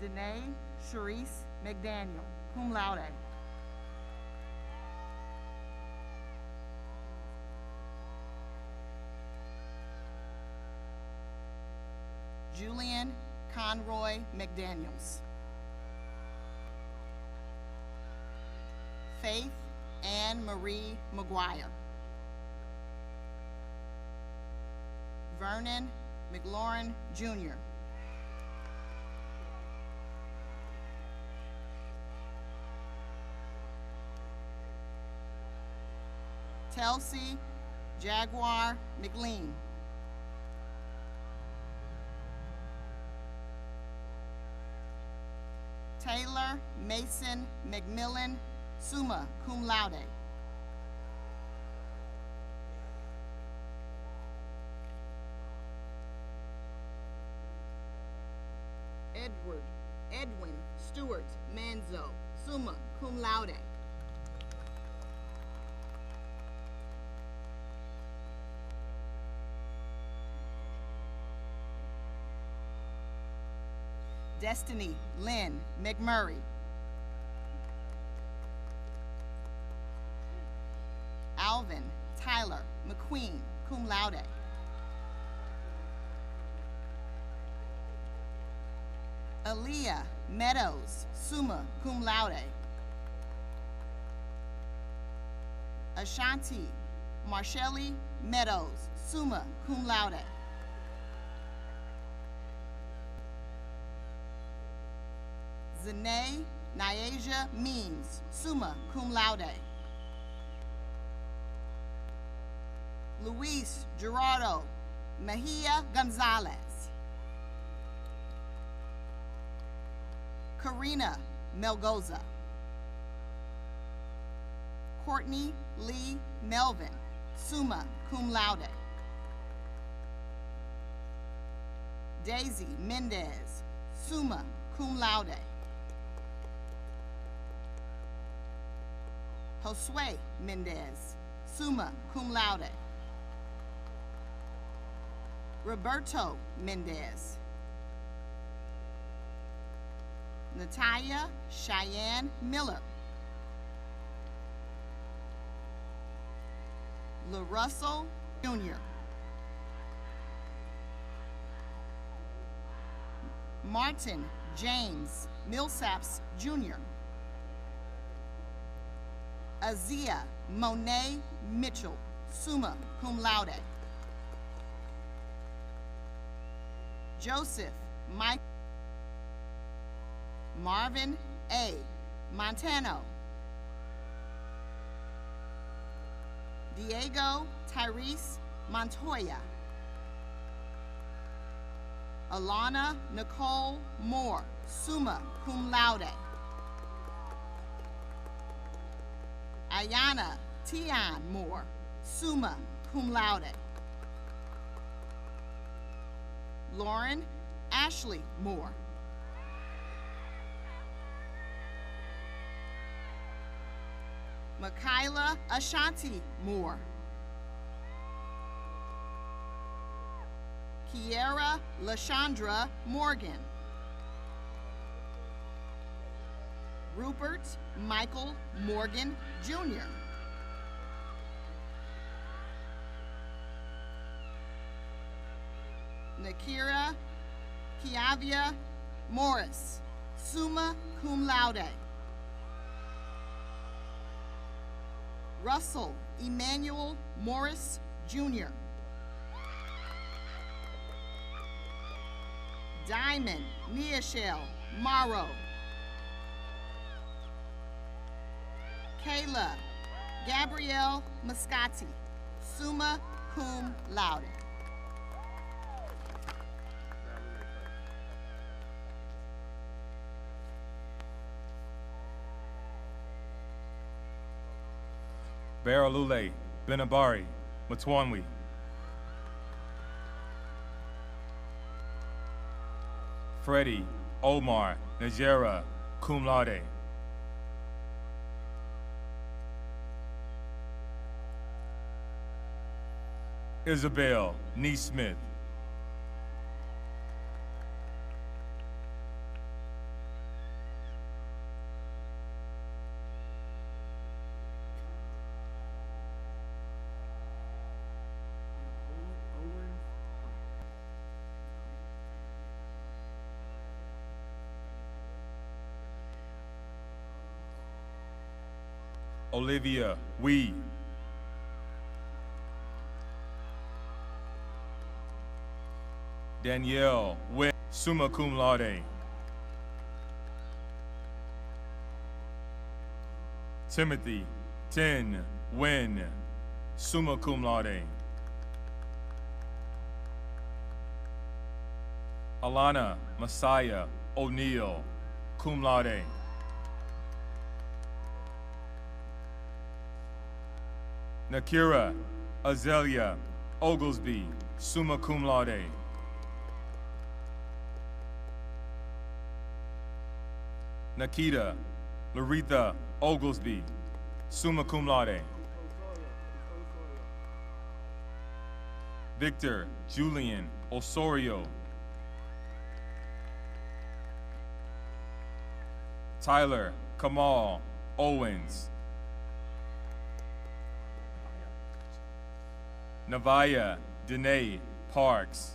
Danae Sharice McDaniel, cum laude. Julian Conroy McDaniels. Faith Anne Marie McGuire. Vernon McLaurin Jr. Telsey Jaguar McLean. Taylor Mason McMillan, summa cum laude. Edwin Stewart Manzo, summa cum laude. Destiny Lynn McMurray. Alvin Tyler McQueen, cum laude. Aaliyah Meadows, summa cum laude. Ashanti Marshelli Meadows, summa cum laude. Zanae Nyasia Means, summa cum laude. Luis Gerardo Mejia Gonzalez. Karina Melgoza. Courtney Lee Melvin, summa cum laude. Daisy Mendez, summa cum laude. Josue Mendez, summa cum laude. Roberto Mendez. Natalia Cheyenne Miller. LaRussell Jr. Martin James Millsaps Jr. Azia Monet Mitchell, summa cum laude. Joseph Mike. Marvin A. Montano. Diego Tyrese Montoya. Alana Nicole Moore, summa cum laude. Ayana Tian Moore, summa cum laude. Lauren Ashley Moore. Michaela Ashanti Moore. Kiera LaShandra Morgan. Rupert Michael Morgan, Jr. Nakira Kiavia Morris, summa cum laude. Russell Emmanuel Morris, Jr. Diamond Niachelle Morrow. Kayla Gabrielle Moscati, summa cum laude. Baralule, Benabari, Matwanwi. Freddie, Omar, Najera, cum laude. Isabel, Neesmith. Olivia, Wee. Danielle, Win, summa cum laude. Timothy, Tin, Win, summa cum laude. Alana, Messiah, O'Neill, cum laude. Nakira, Azalea, Oglesby, summa cum laude. Nikita, Laretha, Oglesby, summa cum laude. Victor, Julian, Osorio. Tyler, Kamal, Owens. Navaya, Danae, Parks.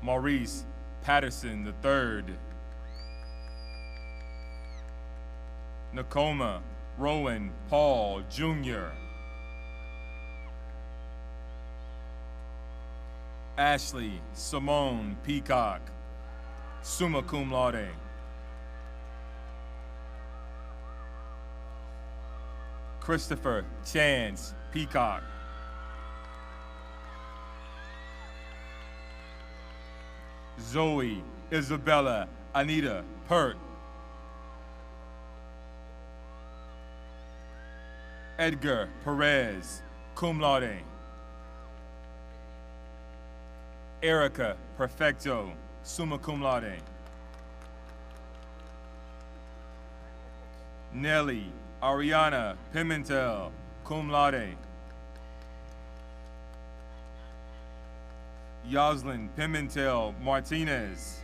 Maurice Patterson III. Nakoma Rowan Paul Jr. Ashley Simone Peacock, summa cum laude. Christopher Chance Peacock. Zoe Isabella Anita Pert. Edgar Perez, cum laude. Erica Perfecto, summa cum laude. Nelly Ariana Pimentel, cum laude. Yoslin Pimentel Martinez.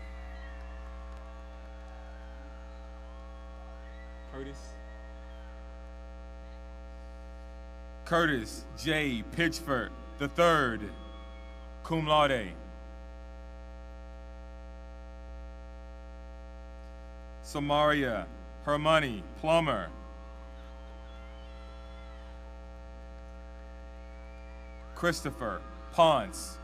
Curtis J. Pitchford III, cum laude. Samaria Hermione Plummer. Christopher Ponce.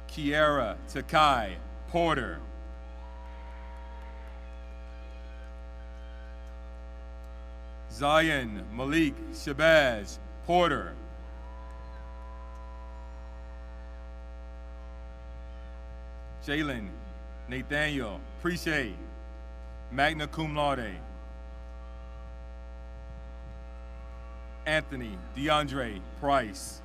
Kiara Takai Porter. Zion Malik Shabazz Porter. Jalen Nathaniel Preche, magna cum laude. Anthony DeAndre Price.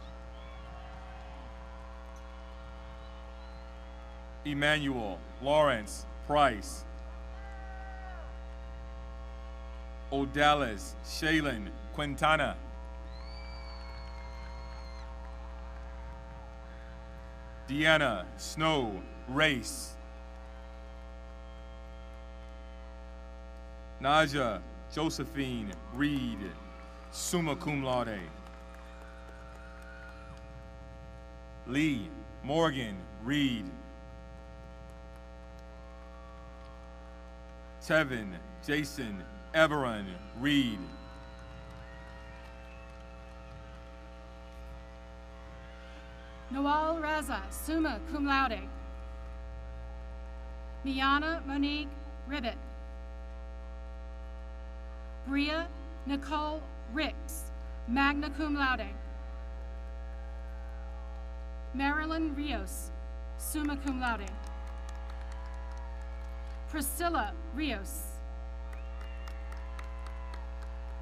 Emmanuel Lawrence Price. O'Dallas Shaylin Quintana. Deanna Snow Race. Naja Josephine Reed, summa cum laude. Lee Morgan Reed. Tevin Jason Everon Reed. Noel Raza, summa cum laude. Miana Monique Ribbit. Bria Nicole Ricks, magna cum laude. Marilyn Rios, summa cum laude. Priscilla Rios.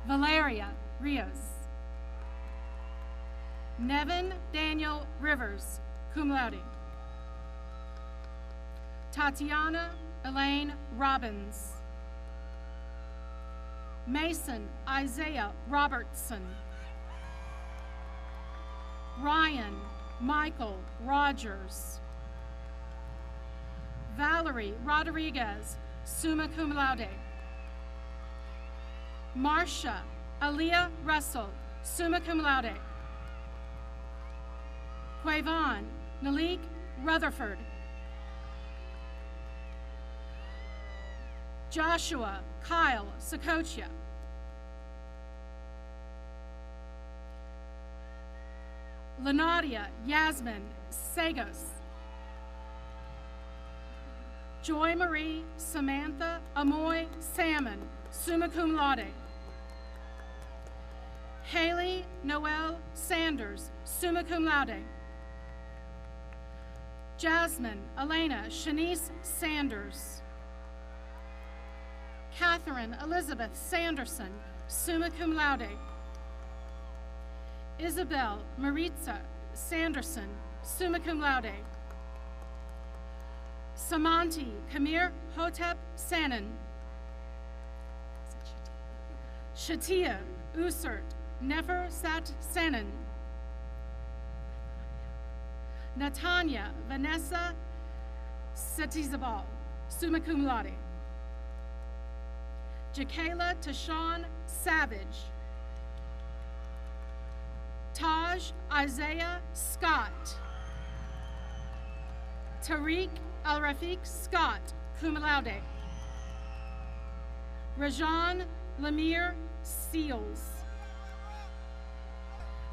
Valeria Rios. Nevin Daniel Rivers, cum laude. Tatiana Elaine Robbins. Mason Isaiah Robertson. Ryan Michael Rogers. Valerie Rodriguez, summa cum laude. Marcia Aaliyah Russell, summa cum laude. Quavon Malik Rutherford. Joshua Kyle Sokocha. Lenadia Yasmin Sagos. Joy Marie Samantha Amoy Salmon, summa cum laude. Haley Noel Sanders, summa cum laude. Jasmine Elena Shanice Sanders. Catherine Elizabeth Sanderson, summa cum laude. Isabel Maritza Sanderson, summa cum laude. Samanti Kamir Hotep Sanan. Shatia Usert Nefer Sat Sanan. Natanya Vanessa Setizabal, summa cum laude. Jakayla Tashawn Savage. Taj Isaiah Scott. Tariq Al-Rafiq Scott, cum laude. Rajan Lamir Seals.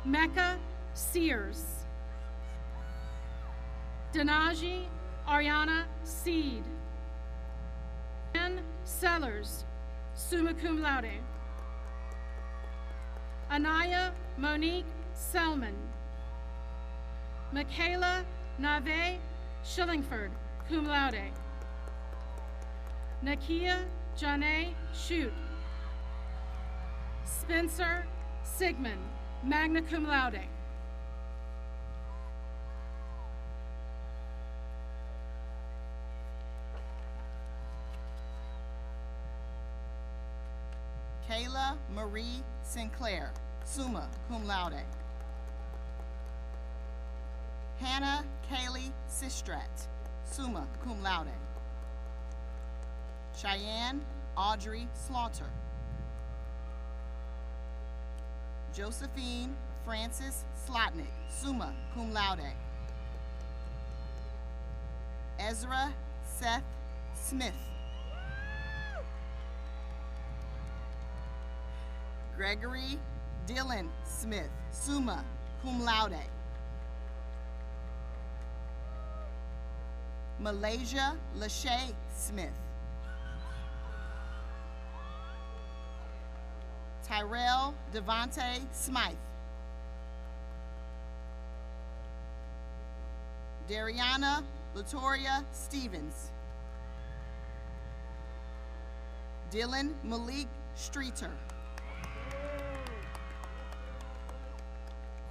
Mecca Sears. Danaji Ariana Seed. Ann Sellers, summa cum laude. Anaya Monique Selman. Michaela Nave Shillingford, cum laude. Nakia Janae Shute. Spencer Sigmund, magna cum laude. Kayla Marie Sinclair, summa cum laude. Hannah Kaylee Sistrat, summa cum laude. Cheyenne Audrey Slaughter. Josephine Francis Slotnick, summa cum laude. Ezra Seth Smith. Gregory Dylan Smith, summa cum laude. Malaysia Lachey Smith. Tyrell Devontae Smythe. Dariana Latoria Stevens. Dylan Malik Streeter.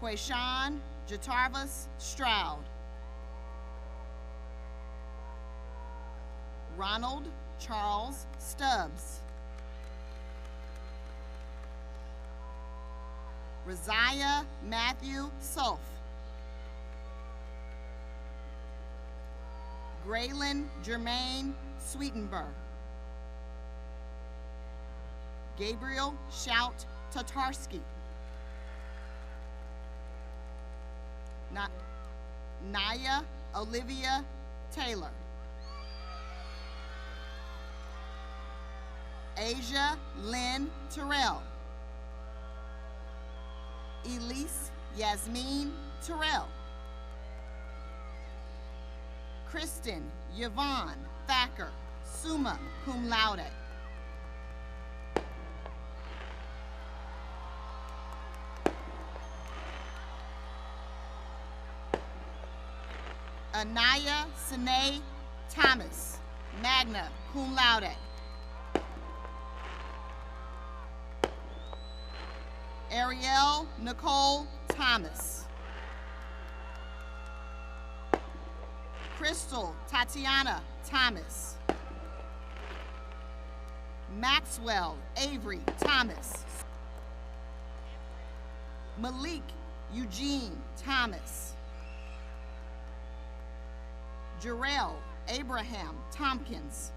Quayshawn Jatarvas Stroud. Ronald Charles Stubbs. Raziah Matthew Sulf. Graylin Jermaine Sweetenberg. Gabriel Shout Tatarski. Naya Olivia Taylor. Asia Lynn Terrell. Elise Yasmin Terrell. Kristen Yvonne Thacker, summa cum laude. Anaya Sine Thomas, magna cum laude. Ariel Nicole Thomas. Crystal Tatiana Thomas. Maxwell Avery Thomas. Malik Eugene Thomas. Jarrell Abraham Tompkins.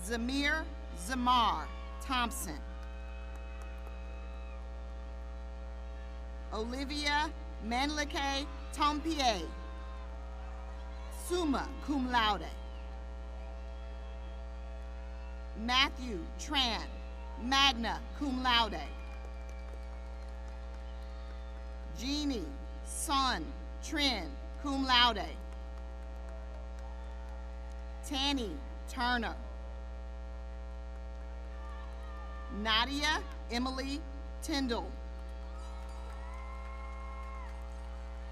Zamir Zamar Thompson. Olivia Manlike Tompier, summa cum laude. Matthew Tran, magna cum laude. Jeannie Son Trin, cum laude. Tanny Turner. Nadia Emily Tyndall.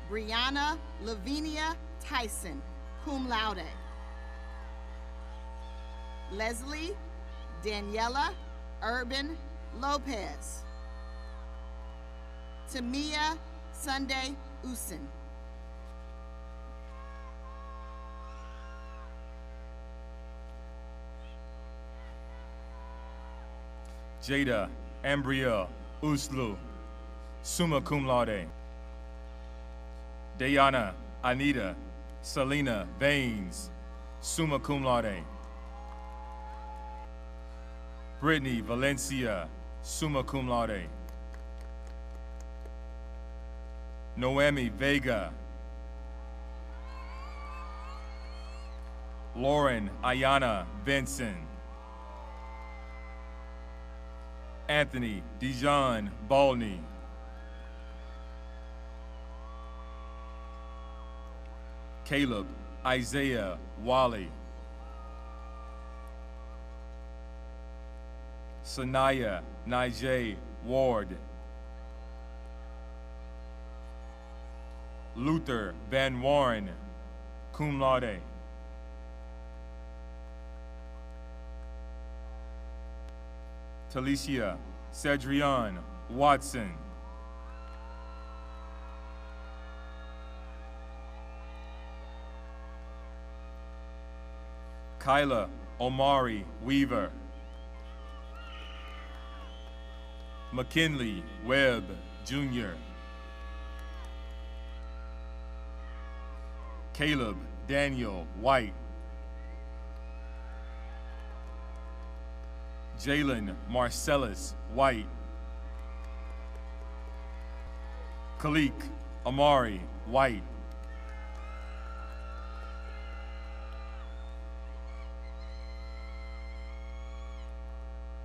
Brianna Lavinia Tyson, cum laude. Leslie Daniela Urban Lopez. Tamia Sunday Usin. Jada Ambria Uslu, summa cum laude. Dayana Anita Selena Baines, summa cum laude. Brittany Valencia, summa cum laude. Noemi Vega. Lauren Ayana Benson. Anthony Dijon Balney. Caleb Isaiah Wally. Sanaya Nijay Ward. Luther Van Warren, cum laude. Talicia Cedrion Watson. Kyla Omari Weaver. McKinley Webb, Jr. Caleb Daniel White. Jalen Marcellus White. Khalik Amari White.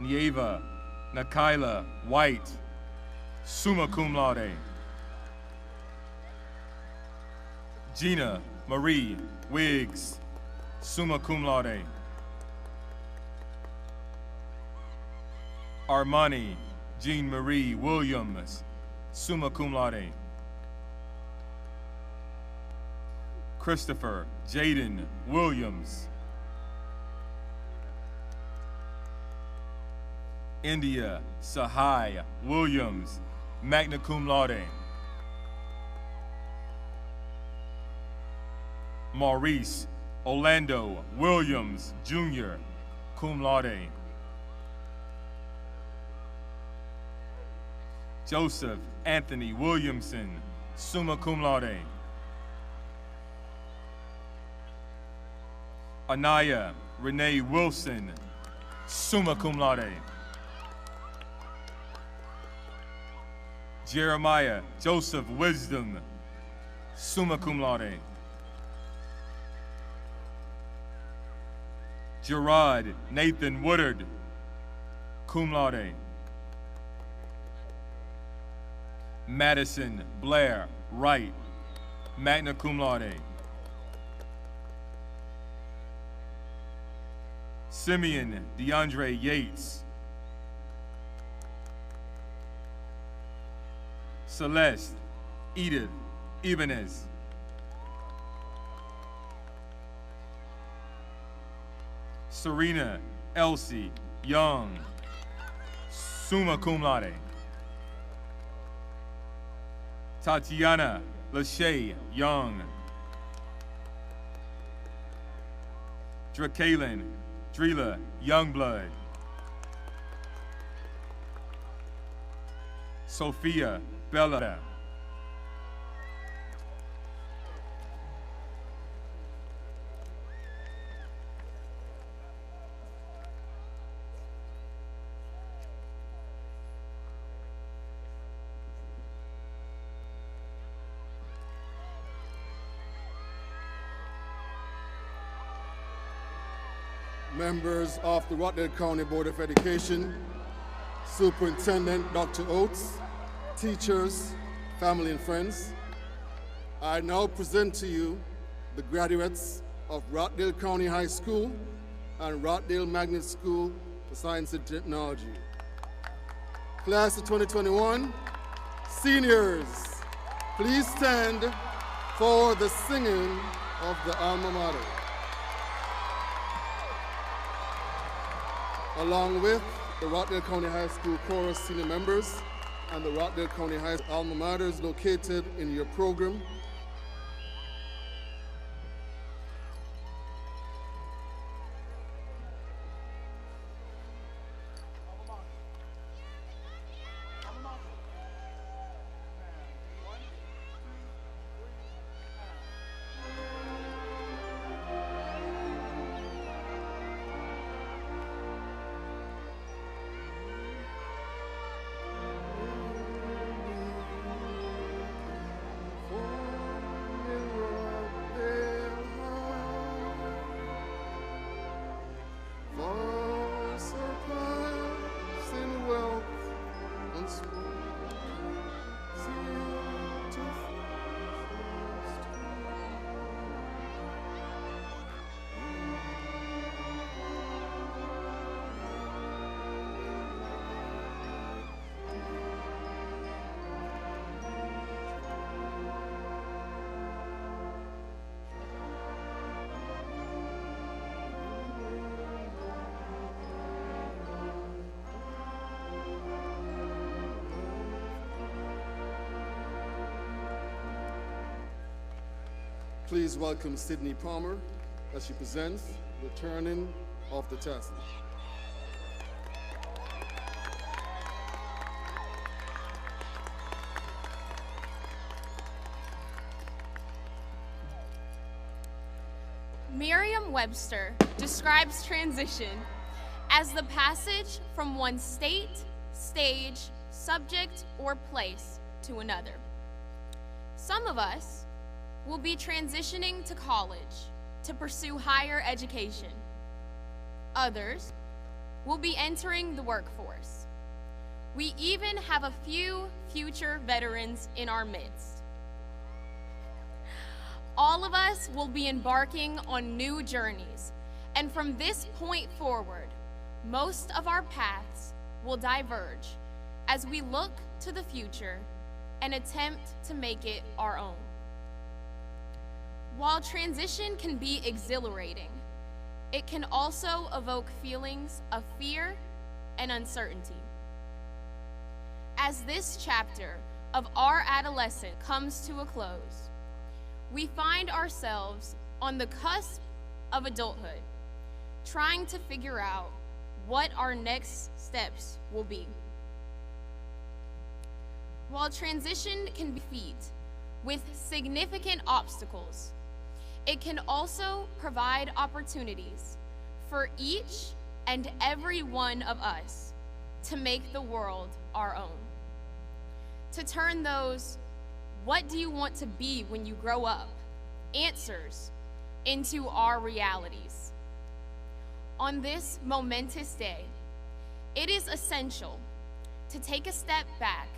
Nieva Nakaila White, summa cum laude. Gina Marie Wiggs, summa cum laude. Armani Jean Marie Williams, summa cum laude. Christopher Jaden Williams. India Sahai Williams, magna cum laude. Maurice Orlando Williams, Jr., cum laude. Joseph Anthony Williamson, summa cum laude. Anaya Renee Wilson, summa cum laude. Jeremiah Joseph Wisdom, summa cum laude. Gerard Nathan Woodard, cum laude. Madison Blair Wright, magna cum laude. Simeon DeAndre Yates. Celeste Edith Ibanez. Serena Elsie Young, summa cum laude. Tatiana Lachey Young. Drakaylin Drila Youngblood. Sophia Bella. Members of the Rockdale County Board of Education, Superintendent Dr. Oates, teachers, family and friends, I now present to you the graduates of Rockdale County High School and Rockdale Magnet School for Science and Technology. Class of 2021, seniors, please stand for the singing of the alma mater. Along with the Rockdale County High School Chorus senior members and the Rockdale County High School alma maters located in your program. Please welcome Sydney Palmer as she presents the turning of the tassel. Merriam-Webster describes transition as the passage from one state, stage, subject, or place to another. Some of us will be transitioning to college to pursue higher education. Others will be entering the workforce. We even have a few future veterans in our midst. All of us will be embarking on new journeys, and from this point forward, most of our paths will diverge as we look to the future and attempt to make it our own. While transition can be exhilarating, it can also evoke feelings of fear and uncertainty. As this chapter of our adolescence comes to a close, we find ourselves on the cusp of adulthood, trying to figure out what our next steps will be. While transition can be feat with significant obstacles, it can also provide opportunities for each and every one of us to make the world our own. To turn those, what do you want to be when you grow up, answers into our realities. On this momentous day, it is essential to take a step back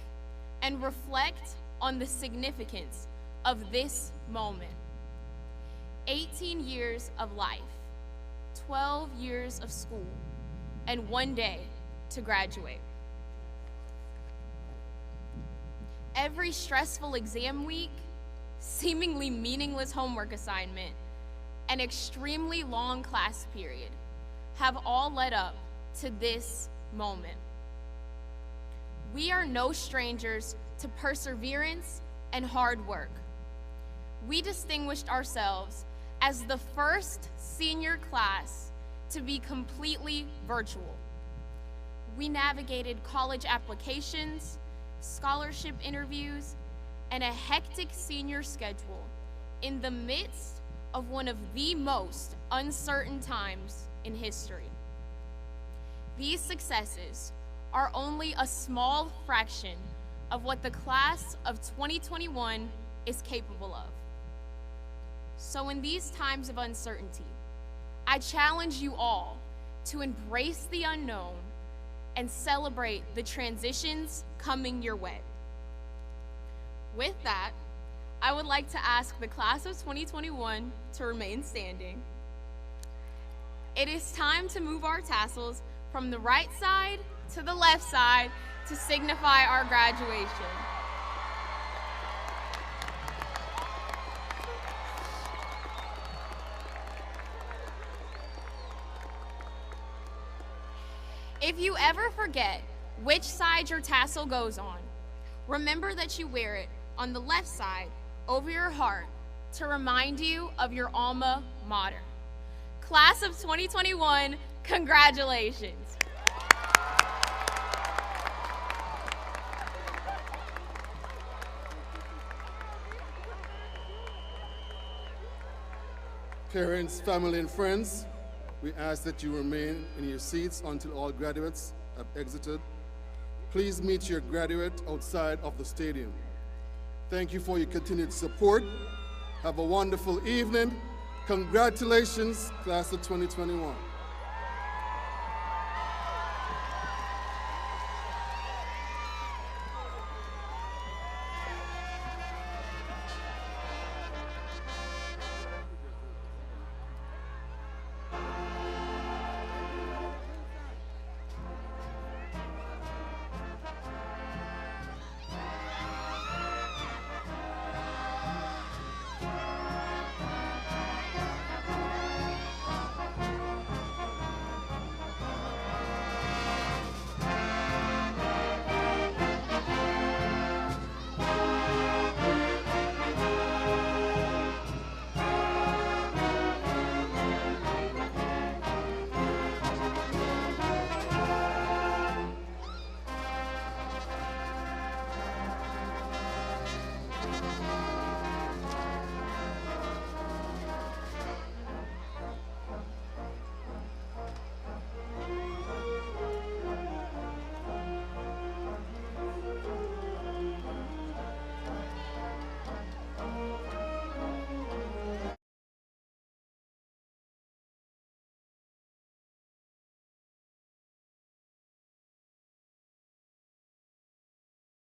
and reflect on the significance of this moment. 18 years of life, 12 years of school, and 1 day to graduate. Every stressful exam week, seemingly meaningless homework assignment, an extremely long class period have all led up to this moment. We are no strangers to perseverance and hard work. We distinguished ourselves as the first senior class to be completely virtual. We navigated college applications, scholarship interviews, and a hectic senior schedule in the midst of one of the most uncertain times in history. These successes are only a small fraction of what the class of 2021 is capable of. So in these times of uncertainty, I challenge you all to embrace the unknown and celebrate the transitions coming your way. With that, I would like to ask the class of 2021 to remain standing. It is time to move our tassels from the right side to the left side to signify our graduation. If you ever forget which side your tassel goes on, remember that you wear it on the left side over your heart to remind you of your alma mater. Class of 2021, congratulations. Parents, family, and friends, we ask that you remain in your seats until all graduates have exited. Please meet your graduate outside of the stadium. Thank you for your continued support. Have a wonderful evening. Congratulations, class of 2021.